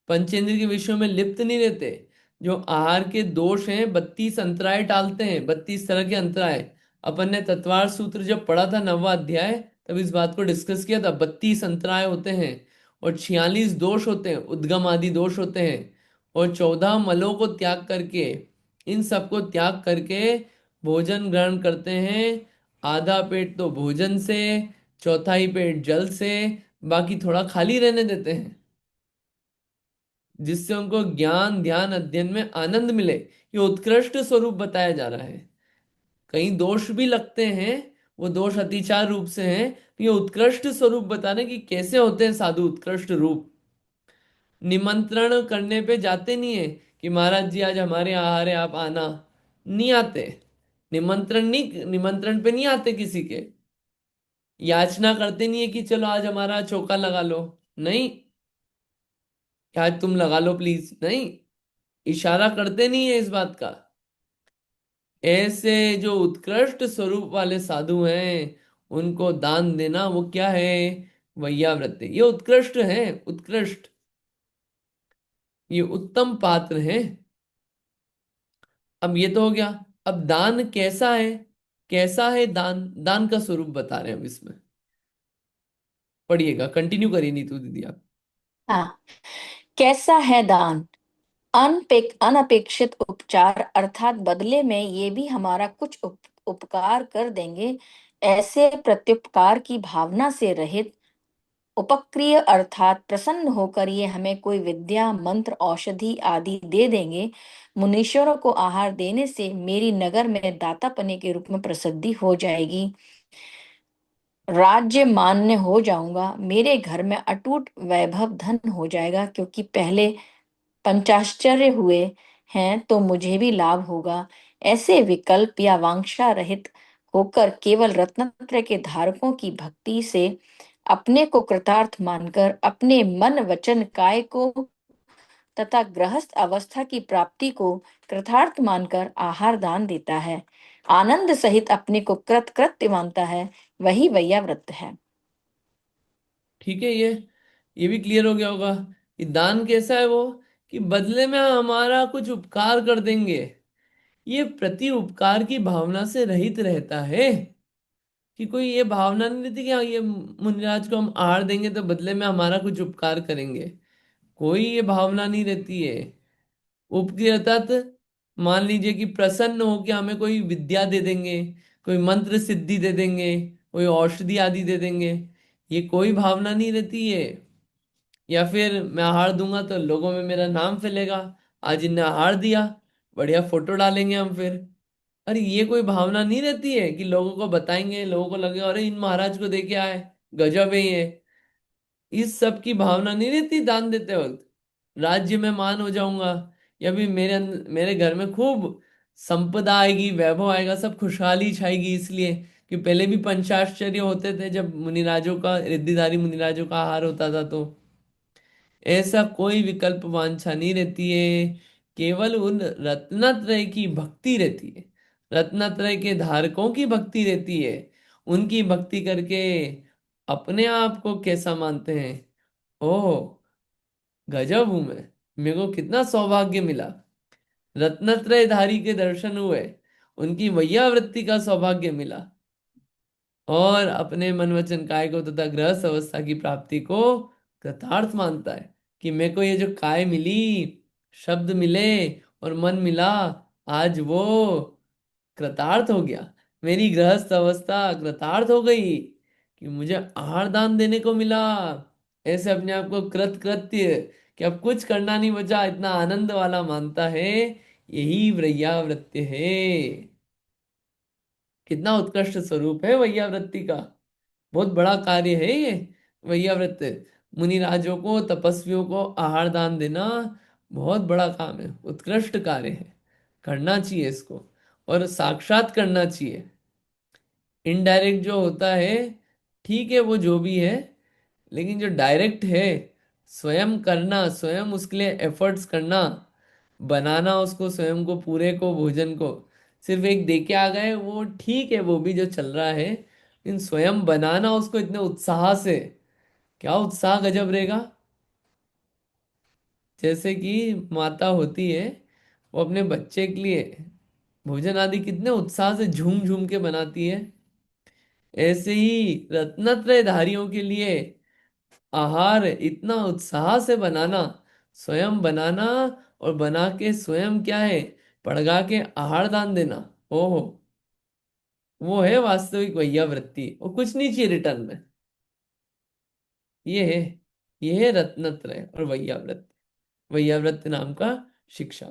पंचेंद्रिय के विषयों में लिप्त नहीं रहते। जो आहार के दोष हैं, 32 अंतराय टालते हैं, 32 तरह के अंतराय। अपन ने तत्वार सूत्र जब पढ़ा था 9वां अध्याय, तब इस बात को डिस्कस किया था। 32 अंतराय होते हैं, और 46 दोष होते हैं, उद्गम आदि दोष होते हैं। और 14 मलों को त्याग करके, इन सबको त्याग करके भोजन ग्रहण करते हैं। आधा पेट तो भोजन से, चौथाई पेट जल से, बाकी थोड़ा खाली रहने देते हैं, जिससे उनको ज्ञान, ध्यान, अध्ययन में आनंद मिले। ये उत्कृष्ट स्वरूप बताया जा रहा है। कई दोष भी लगते हैं, वो दोष अतिचार रूप से हैं, तो ये उत्कृष्ट स्वरूप बताने की कैसे होते हैं साधु उत्कृष्ट रूप। निमंत्रण करने पे जाते नहीं है कि महाराज जी आज हमारे यहाँ आ रहे, आप आना। नहीं आते। निमंत्रण पे नहीं आते किसी के। याचना करते नहीं है कि चलो आज हमारा चौका लगा लो। नहीं, कि आज तुम लगा लो प्लीज, नहीं। इशारा करते नहीं है इस बात का। ऐसे जो उत्कृष्ट स्वरूप वाले साधु हैं, उनको दान देना वो क्या है? वैयावृत्ति। ये उत्कृष्ट है, उत्कृष्ट, ये उत्तम पात्र है। अब ये तो हो गया। अब दान कैसा है? कैसा है दान? दान का स्वरूप बता रहे हैं अब इसमें। पढ़िएगा, कंटिन्यू करिए नीतू दीदी आप। हाँ, कैसा है दान? अनपेक्षित उपचार, अर्थात बदले में ये भी हमारा कुछ उपकार कर देंगे, ऐसे प्रत्युपकार की भावना से रहित, उपक्रिय अर्थात प्रसन्न होकर ये हमें कोई विद्या, मंत्र, औषधि आदि दे देंगे, मुनीश्वरों को आहार देने से मेरी नगर में दातापने के रूप में प्रसिद्धि हो जाएगी, राज्य मान्य हो जाऊंगा, मेरे घर में अटूट वैभव धन हो जाएगा, क्योंकि पहले पंचाश्चर्य हुए हैं तो मुझे भी लाभ होगा। ऐसे विकल्प या वांछा रहित होकर केवल रत्नत्रय के धारकों की भक्ति से अपने को कृतार्थ मानकर, अपने मन, वचन, काय को तथा गृहस्थ अवस्था की प्राप्ति को कृतार्थ मानकर आहार दान देता है, आनंद सहित अपने को कृतकृत्य मानता है, वही वैयाव्रत है। ठीक है, ये भी क्लियर हो गया होगा कि दान कैसा है वो, कि बदले में हमारा कुछ उपकार कर देंगे। ये प्रति उपकार की भावना से रहित रहता है। कि कोई ये भावना नहीं रहती कि हाँ ये मुनिराज को हम आहार देंगे तो बदले में हमारा कुछ उपकार करेंगे। कोई ये भावना नहीं रहती है। उपक्रिय अर्थात मान लीजिए कि प्रसन्न हो के हमें कोई विद्या दे देंगे, कोई मंत्र सिद्धि दे देंगे, कोई औषधि आदि दे देंगे, ये कोई भावना नहीं रहती है। या फिर मैं आहार दूंगा तो लोगों में मेरा नाम फैलेगा, आज इनने आहार दिया, बढ़िया फोटो डालेंगे हम फिर। अरे ये कोई भावना नहीं रहती है कि लोगों को बताएंगे, लोगों को लगेगा अरे इन महाराज को दे के आए। गजब है ये। इस सब की भावना नहीं रहती दान देते वक्त, राज्य में मान हो जाऊंगा, या भी मेरे घर में खूब संपदा आएगी, वैभव आएगा, सब खुशहाली छाएगी, इसलिए कि पहले भी पंचाश्चर्य होते थे जब मुनिराजों का, रिद्धिधारी मुनिराजों का आहार होता था। तो ऐसा कोई विकल्प वांछा नहीं रहती है, केवल उन रत्नत्रय की भक्ति रहती है, रत्नत्रय के धारकों की भक्ति रहती है। उनकी भक्ति करके अपने आप को कैसा मानते हैं, ओह गजब हूं मैं, मेरे को कितना सौभाग्य मिला, रत्नत्रय धारी के दर्शन हुए, उनकी वैयावृत्ति का सौभाग्य मिला, और अपने मन वचन काय को तथा गृहस्थ अवस्था की प्राप्ति को कृतार्थ मानता है कि मेरे को ये जो काय मिली, शब्द मिले और मन मिला, आज वो कृतार्थ हो गया, मेरी गृहस्थ अवस्था कृतार्थ हो गई कि मुझे आहार दान देने को मिला। ऐसे अपने आप को कृत कृत्य कि अब कुछ करना नहीं बचा, इतना आनंद वाला मानता है। यही वैयावृत्य है। कितना उत्कृष्ट स्वरूप है वैयावृत्ति का, बहुत बड़ा कार्य है ये वैयावृत्त। मुनिराजों को, तपस्वियों को आहार दान देना बहुत बड़ा काम है, उत्कृष्ट कार्य है, करना चाहिए इसको, और साक्षात करना चाहिए। इनडायरेक्ट जो होता है, ठीक है वो जो भी है, लेकिन जो डायरेक्ट है, स्वयं करना, स्वयं उसके लिए एफर्ट्स करना, बनाना उसको, स्वयं को, पूरे को, भोजन को, सिर्फ एक दे के आ गए वो ठीक है, वो भी जो चल रहा है, लेकिन स्वयं बनाना उसको इतने उत्साह से, क्या उत्साह गजब रहेगा। जैसे कि माता होती है, वो अपने बच्चे के लिए भोजन आदि कितने उत्साह से झूम झूम के बनाती है, ऐसे ही रत्नत्रय धारियों के लिए आहार इतना उत्साह से बनाना, स्वयं बनाना, और बना के स्वयं क्या है, पड़गा के आहार दान देना, ओहो, वो है वास्तविक वैयावृत्ति, और कुछ नहीं चाहिए रिटर्न में। ये है, ये है रत्नत्रय और वैयावृत्ति, वैयावृत्ति नाम का शिक्षा।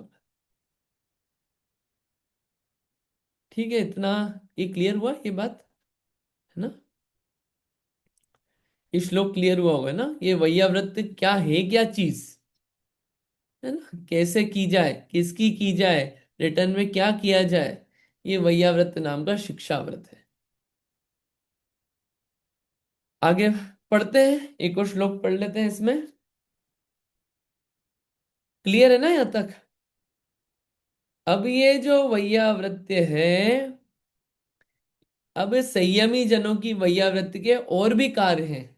ठीक है, इतना ये क्लियर हुआ ये बात, है ना। ये श्लोक क्लियर हुआ होगा ना, ये वैयावृत्ति क्या है, क्या चीज है ना, कैसे की जाए, किसकी की जाए, रिटर्न में क्या किया जाए, ये वैयाव्रत नाम का शिक्षाव्रत है। आगे पढ़ते हैं, एक और श्लोक पढ़ लेते हैं इसमें। क्लियर है ना यहां तक। अब ये जो वैयावृत्य है, अब संयमी जनों की वैयावृत्ति के और भी कार्य हैं,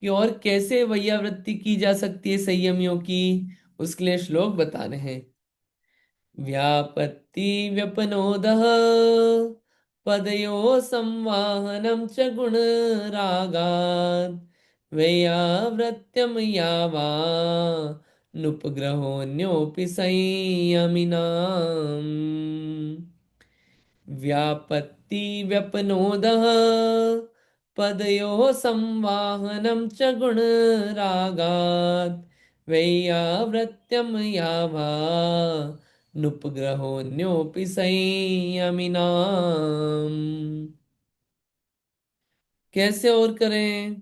कि और कैसे वैयावृत्ति की जा सकती है संयमियों की, उसके लिए श्लोक बता रहे हैं। व्यापत्ति व्यपनोदः पदयो संवाहनं च गुणरागात् वैयावृत्यं यावा नुपग्रहोऽन्योऽपि संयमिनाम्। व्यापत्ति व्यपनोदः पदयोः संवाहनं च गुणरागात् वैयावृत्यं यावा नुपग्रहोऽन्योऽपि संयमिनाम्। कैसे और करें,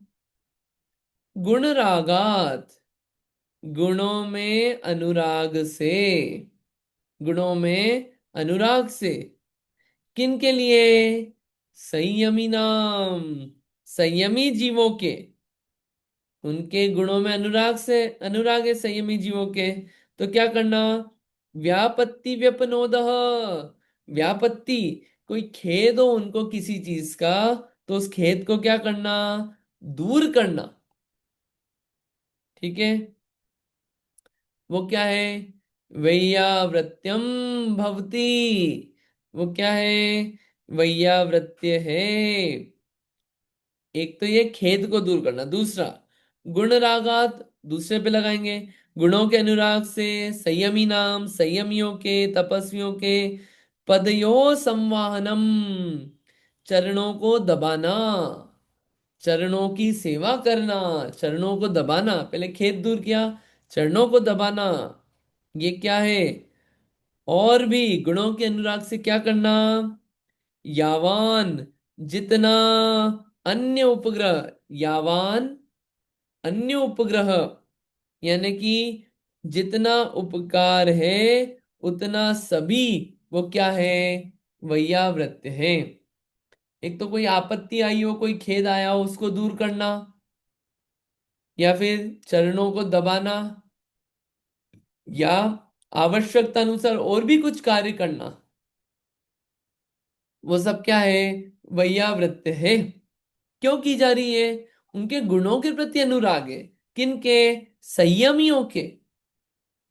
गुण रागात, गुणों में अनुराग से, गुणों में अनुराग से, किन के लिए, संयमी नाम, संयमी जीवों के, उनके गुणों में अनुराग से, अनुराग है संयमी जीवों के, तो क्या करना, व्यापत्ति व्यपनोदः, व्यापत्ति, कोई खेद हो उनको किसी चीज का, तो उस खेद को क्या करना, दूर करना। ठीक है, वो क्या है, वैयावृत्यम भवती, वो क्या है, वैयावृत्य है। एक तो ये खेद को दूर करना, दूसरा गुण रागात, दूसरे पे लगाएंगे, गुणों के अनुराग से, संयमी नाम, संयमियों के, तपस्वियों के, पदयो संवाहनम, चरणों को दबाना, चरणों की सेवा करना, चरणों को दबाना, पहले खेद दूर किया, चरणों को दबाना, ये क्या है, और भी गुणों के अनुराग से क्या करना, यावान, जितना, अन्य उपग्रह, यावान अन्य उपग्रह, यानी कि जितना उपकार है उतना सभी वो क्या है, वैयावृत्य है। एक तो कोई आपत्ति आई हो, कोई खेद आया हो, उसको दूर करना, या फिर चरणों को दबाना, या आवश्यकता अनुसार और भी कुछ कार्य करना, वो सब क्या है, वैयावृत्य है। क्यों की जा रही है? उनके गुणों के प्रति अनुराग है। किनके? संयमियों के।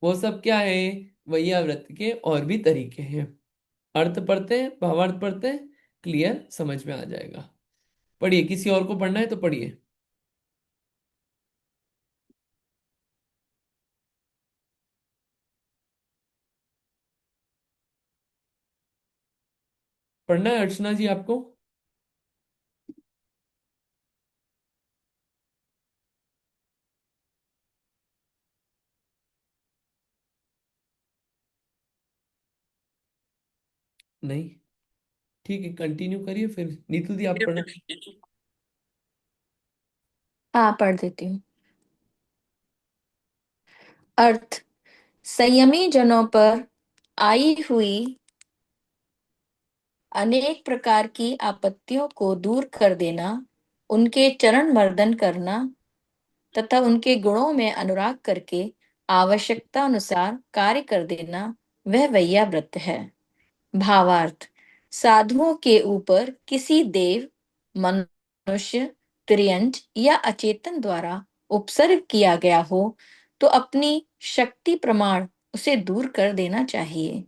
वो सब क्या है, वैयावृत्य के और भी तरीके हैं। अर्थ पढ़ते हैं, भावार्थ पढ़ते हैं, क्लियर समझ में आ जाएगा। पढ़िए, किसी और को पढ़ना है तो पढ़िए। पढ़ना है अर्चना जी आपको? नहीं? ठीक है, कंटिन्यू करिए फिर। नीतू दी आप पढ़ना। हाँ, पढ़ देती हूँ। अर्थ: संयमी जनों पर आई हुई अनेक प्रकार की आपत्तियों को दूर कर देना, उनके चरण मर्दन करना तथा उनके गुणों में अनुराग करके आवश्यकता अनुसार कार्य कर देना, वह वैयाव्रत है। भावार्थ: साधुओं के ऊपर किसी देव, मनुष्य, त्रियंच या अचेतन द्वारा उपसर्ग किया गया हो तो अपनी शक्ति प्रमाण उसे दूर कर देना चाहिए।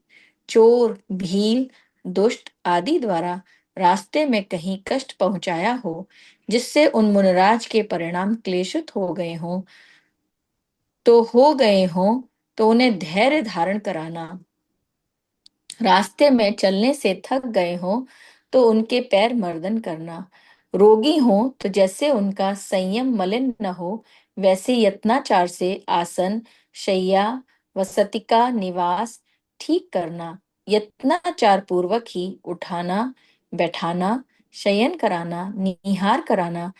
चोर, भील, दुष्ट आदि द्वारा रास्ते में कहीं कष्ट पहुंचाया हो जिससे उन मुनराज के परिणाम क्लेशित हो गए हों तो उन्हें धैर्य धारण कराना। रास्ते में चलने से थक गए हों तो उनके पैर मर्दन करना। रोगी हों तो जैसे उनका संयम मलिन न हो वैसे यत्नाचार से आसन, शैया, वसतिका, निवास ठीक करना। यत्नाचार पूर्वक ही उठाना, बैठाना, शयन कराना, निहार कराना।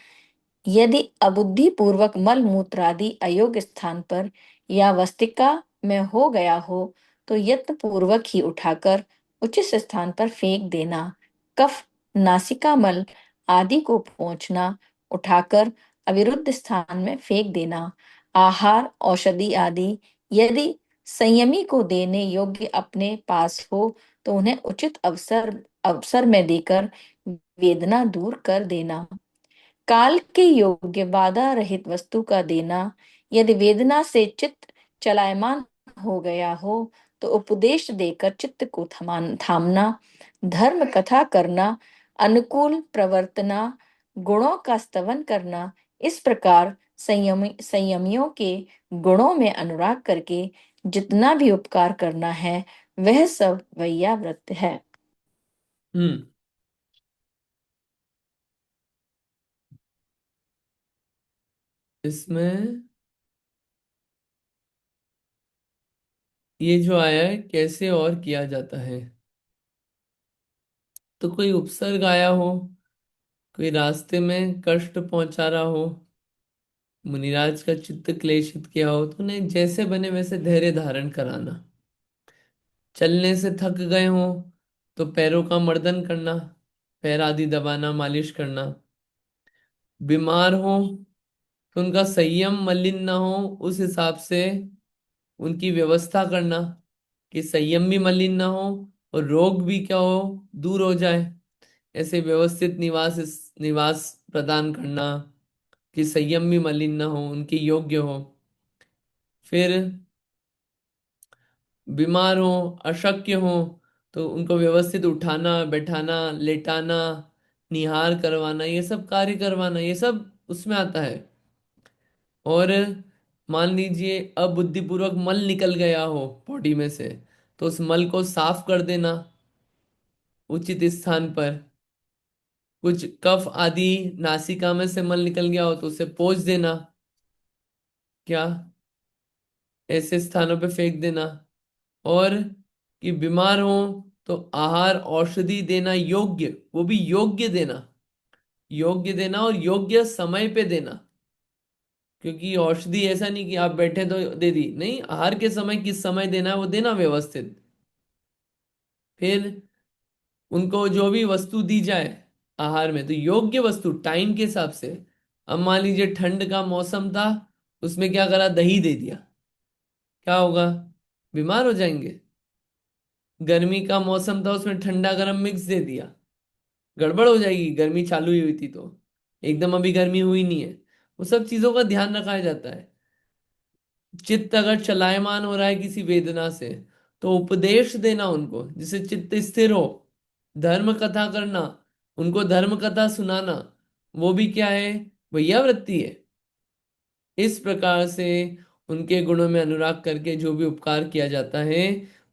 यदि अबुद्धि पूर्वक मल मूत्र आदि अयोग्य स्थान पर या वस्तिका में हो गया हो तो यत्न पूर्वक ही उठाकर उचित स्थान पर फेंक देना। कफ, नासिका मल आदि को पोंछना, उठाकर अविरुद्ध स्थान में फेंक देना। आहार, औषधि आदि यदि संयमी को देने योग्य अपने पास हो तो उन्हें उचित अवसर अवसर में देकर वेदना दूर कर देना। काल के योग्य बाधा रहित वस्तु का देना। यदि वेदना से चित्त चलायमान हो गया हो तो उपदेश देकर चित्त को थामना। धर्म कथा करना, अनुकूल प्रवर्तना, गुणों का स्तवन करना। इस प्रकार संयमियों के गुणों में अनुराग करके जितना भी उपकार करना है वह सब वैयाव्रत है। हम्म। इसमें ये जो आया है, कैसे और किया जाता है, तो कोई उपसर्ग आया हो, कोई रास्ते में कष्ट पहुंचा रहा हो, मुनिराज का चित्त क्लेशित किया हो, तो उन्हें जैसे बने वैसे धैर्य धारण कराना। चलने से थक गए हो तो पैरों का मर्दन करना, पैर आदि दबाना, मालिश करना। बीमार हो तो उनका संयम मलिन ना हो, उस हिसाब से उनकी व्यवस्था करना कि संयम भी मलिन ना हो और रोग भी क्या हो, दूर हो जाए। ऐसे व्यवस्थित निवास प्रदान करना कि संयम भी मलिन ना हो, उनके योग्य हो। फिर बीमार हो, अशक्य हो, तो उनको व्यवस्थित उठाना, बैठाना, लेटाना, निहार करवाना, ये सब कार्य करवाना, ये सब उसमें आता है। और मान लीजिए अब बुद्धिपूर्वक मल निकल गया हो बॉडी में से, तो उस मल को साफ कर देना उचित स्थान पर। कुछ कफ आदि नासिका में से मल निकल गया हो तो उसे पोंछ देना, क्या ऐसे स्थानों पे फेंक देना। और कि बीमार हो तो आहार औषधि देना, योग्य, वो भी योग्य देना। योग्य देना और योग्य समय पे देना। क्योंकि औषधि ऐसा नहीं कि आप बैठे तो दे दी, नहीं, आहार के समय किस समय देना है वो देना व्यवस्थित। फिर उनको जो भी वस्तु दी जाए आहार में, तो योग्य वस्तु टाइम के हिसाब से। अब मान लीजिए ठंड का मौसम था, उसमें क्या करा, दही दे दिया, क्या होगा, बीमार हो जाएंगे। गर्मी का मौसम था, उसमें ठंडा गर्म मिक्स दे दिया, गड़बड़ हो जाएगी, गर्मी चालू ही हुई थी तो, एकदम अभी गर्मी हुई नहीं है। वो सब चीजों का ध्यान रखा जाता है। चित्त अगर चलायमान हो रहा है किसी वेदना से, तो उपदेश देना उनको जिससे चित्त स्थिर हो। धर्म कथा करना, उनको धर्म कथा सुनाना, वो भी क्या है, भैया वृत्ति है। इस प्रकार से उनके गुणों में अनुराग करके जो भी उपकार किया जाता है,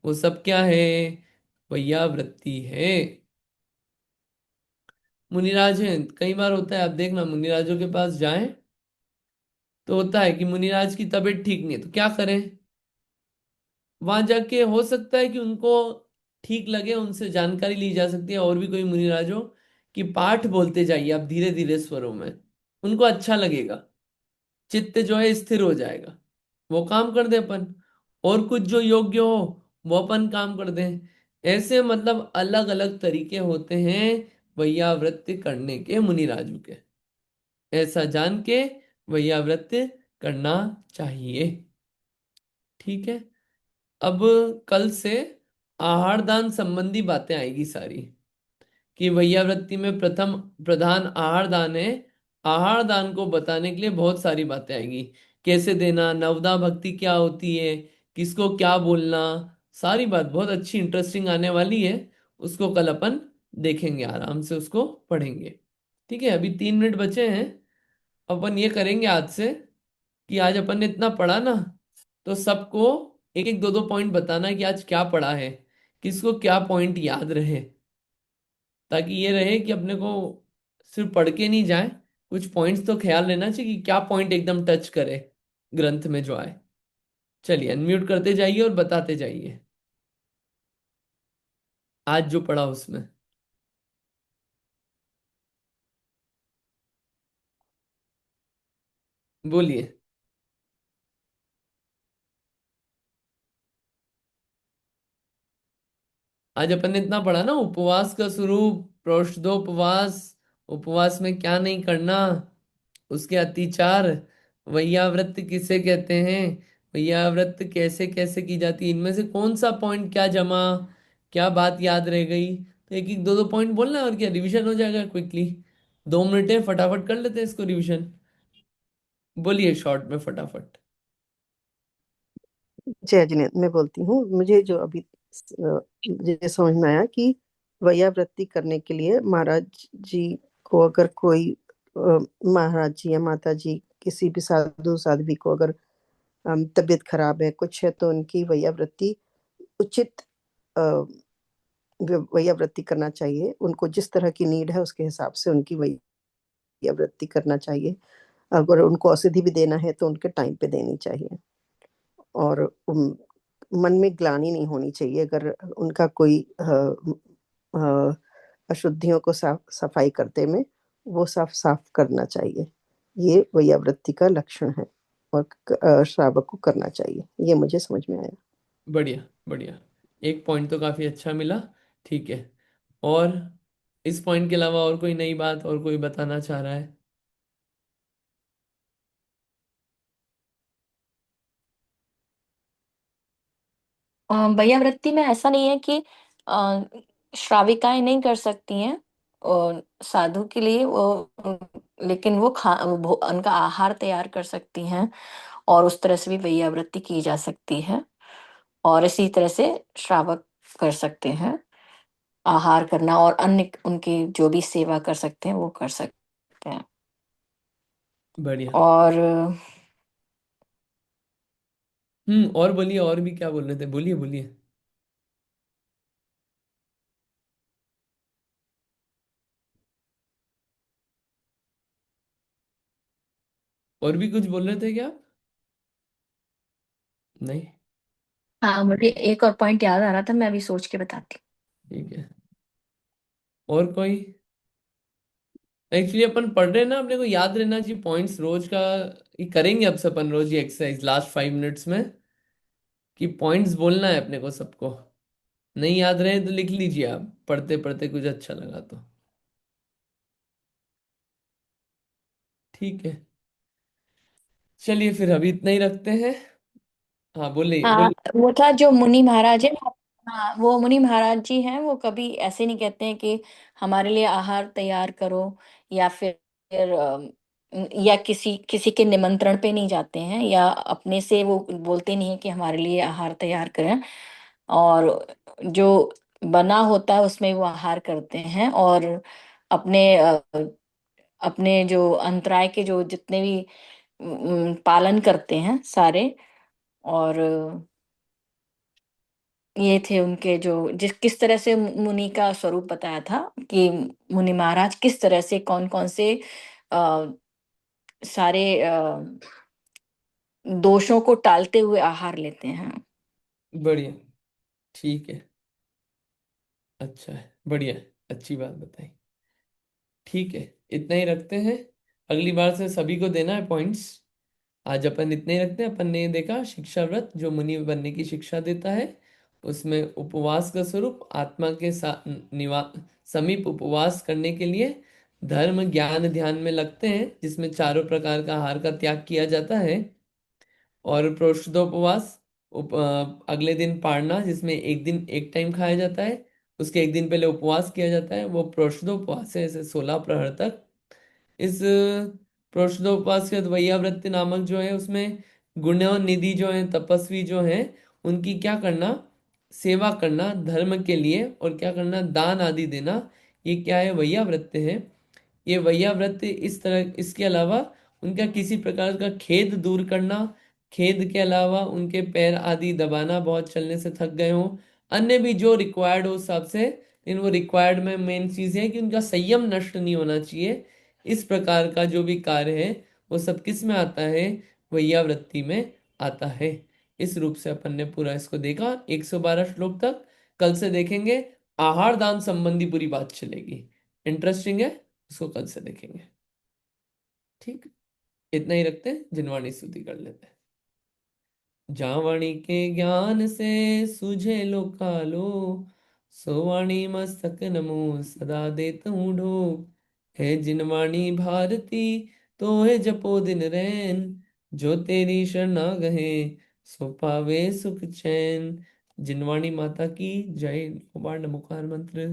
वो सब क्या है, भैया वृत्ति है। मुनिराज हैं, कई बार होता है, आप देखना मुनिराजों के पास जाएं तो होता है कि मुनिराज की तबीयत ठीक नहीं है, तो क्या करें, वहां जाके हो सकता है कि उनको ठीक लगे, उनसे जानकारी ली जा सकती है, और भी कोई मुनिराज हो, कि पाठ बोलते जाइए आप धीरे धीरे स्वरों में, उनको अच्छा लगेगा, चित्त जो है स्थिर हो जाएगा, वो काम कर दे अपन। और कुछ जो योग्य हो वो अपन काम कर दें। ऐसे मतलब अलग अलग तरीके होते हैं वैयावृत्ति करने के मुनिराजू के। ऐसा जान के वैयावृत्ति करना चाहिए। ठीक है। अब कल से आहार दान संबंधी बातें आएगी सारी, कि वैयावृत्ति में प्रथम प्रधान आहार दान है। आहार दान को बताने के लिए बहुत सारी बातें आएगी, कैसे देना, नवदा भक्ति क्या होती है, किसको क्या बोलना, सारी बात बहुत अच्छी इंटरेस्टिंग आने वाली है। उसको कल अपन देखेंगे, आराम से उसको पढ़ेंगे। ठीक है, अभी 3 मिनट बचे हैं। अपन ये करेंगे आज से कि आज अपन ने इतना पढ़ा ना, तो सबको एक एक दो दो पॉइंट बताना कि आज क्या पढ़ा है, किसको क्या पॉइंट याद रहे, ताकि ये रहे कि अपने को सिर्फ पढ़ के नहीं जाए, कुछ पॉइंट्स तो ख्याल लेना चाहिए कि क्या पॉइंट एकदम टच करे ग्रंथ में जो आए। चलिए अनम्यूट करते जाइए और बताते जाइए आज जो पढ़ा उसमें। बोलिए। आज अपन ने इतना पढ़ा ना, उपवास का स्वरूप, प्रोषदोपवास, उपवास में क्या नहीं करना, उसके अतिचार, वैयाव्रत किसे कहते हैं, वैयाव्रत कैसे कैसे की जाती है, इनमें से कौन सा पॉइंट क्या जमा, क्या बात याद रह गई, तो एक एक दो दो पॉइंट बोलना है, और क्या रिवीजन हो जाएगा क्विकली। 2 मिनट है, फटाफट कर लेते हैं इसको रिवीजन। बोलिए शॉर्ट में फटाफट। जय जिनेन्द्र, मैं बोलती हूँ। मुझे जो अभी मुझे समझ में आया कि वैयावृत्ति करने के लिए महाराज जी को अगर कोई महाराज जी या माता जी किसी भी साधु साध्वी को अगर तबीयत खराब है, कुछ है, तो उनकी वैयावृत्ति उचित अ, वैयावृत्ति करना चाहिए। उनको जिस तरह की नीड है उसके हिसाब से उनकी वैयावृत्ति करना चाहिए। अगर उनको औषधि भी देना है तो उनके टाइम पे देनी चाहिए। और मन में ग्लानि नहीं होनी चाहिए अगर उनका कोई अ, अशुद्धियों को साफ सफाई करते में वो साफ साफ करना चाहिए। ये वैयावृत्ति का लक्षण है और श्रावक को करना चाहिए। ये मुझे समझ में आया। बढ़िया बढ़िया, एक पॉइंट तो काफी अच्छा मिला। ठीक है, और इस पॉइंट के अलावा और कोई नई बात, और कोई बताना चाह रहा है? वैयावृत्ति में ऐसा नहीं है कि अ, श्राविकाएं नहीं कर सकती हैं, और साधु के लिए वो, लेकिन वो उनका आहार तैयार कर सकती हैं, और उस तरह से भी वैयावृत्ति की जा सकती है। और इसी तरह से श्रावक कर सकते हैं, आहार करना और अन्य उनकी जो भी सेवा कर सकते हैं वो कर सकते हैं। बढ़िया। और और बोलिए, और भी क्या बोल रहे थे, बोलिए बोलिए। और भी कुछ बोल रहे थे क्या आप? नहीं। हाँ, मुझे एक और पॉइंट याद आ रहा था, मैं अभी सोच के बताती ठीक है, और कोई? एक्चुअली अपन पढ़ रहे हैं ना, अपने को याद रहना चाहिए पॉइंट्स रोज का। ये करेंगे अब से अपन रोज ये एक्सरसाइज लास्ट 5 मिनट्स में, कि पॉइंट्स बोलना है अपने को सबको। नहीं याद रहे तो लिख लीजिए आप, पढ़ते पढ़ते कुछ अच्छा लगा तो। ठीक है, चलिए फिर अभी इतना ही रखते हैं। हाँ बोलिए हाँ, बोलिए। वो था जो मुनि महाराज है। हाँ, वो मुनि महाराज जी हैं, वो कभी ऐसे नहीं कहते हैं कि हमारे लिए आहार तैयार करो, या फिर या किसी किसी के निमंत्रण पे नहीं जाते हैं, या अपने से वो बोलते नहीं है कि हमारे लिए आहार तैयार करें। और जो बना होता है उसमें वो आहार करते हैं, और अपने अपने जो अंतराय के जो जितने भी पालन करते हैं सारे। और ये थे उनके जो जिस किस तरह से मुनि का स्वरूप बताया था, कि मुनि महाराज किस तरह से कौन कौन से आ, सारे दोषों को टालते हुए आहार लेते हैं। बढ़िया, ठीक है, अच्छा है, बढ़िया है, अच्छी बात बताई। ठीक है, इतना ही रखते हैं। अगली बार से सभी को देना है पॉइंट्स। आज अपन इतने ही रखते हैं। अपन ने देखा शिक्षा व्रत जो मुनि बनने की शिक्षा देता है, उसमें उपवास का स्वरूप आत्मा के साथ समीप उपवास करने के लिए धर्म ज्ञान ध्यान में लगते हैं, जिसमें चारों प्रकार का आहार का त्याग किया जाता है। और प्रोषितोपवास अगले दिन पारना, जिसमें एक दिन एक टाइम खाया जाता है, उसके एक दिन पहले उपवास किया जाता है, वो प्रोषितोपवास है, ऐसे 16 प्रहर तक। इस प्रोषितोपवास के बाद वैयाव्रत नामक जो है, उसमें गुणनिधि जो है, तपस्वी जो है, उनकी क्या करना, सेवा करना धर्म के लिए, और क्या करना, दान आदि देना। ये क्या है, वैयाव्रत है। ये वैयाव्रत इस तरह, इसके अलावा उनका किसी प्रकार का खेद दूर करना, खेद के अलावा उनके पैर आदि दबाना, बहुत चलने से थक गए हों, अन्य भी जो रिक्वायर्ड हो उस हिसाब से। इन वो रिक्वायर्ड में मेन चीज है कि उनका संयम नष्ट नहीं होना चाहिए। इस प्रकार का जो भी कार्य है, वो सब किस में आता है, वैयावृत्ति में आता है। इस रूप से अपन ने पूरा इसको देखा 112 श्लोक तक। कल से देखेंगे, आहार दान संबंधी पूरी बात चलेगी। इंटरेस्टिंग है, उसको कल से देखेंगे। ठीक, इतना ही रखते हैं, जिनवाणी स्तुति कर लेते हैं। जावाणी के ज्ञान से सुझे लो कालो, सोवाणी मस्तक नमो सदा देत हूँ ढोक। है जिनवाणी भारती, तो है जपो दिन रैन, जो तेरी शरणा गहे, सो पावे सुख चैन। जिनवाणी माता की जय। कुमार नमोकार मंत्र।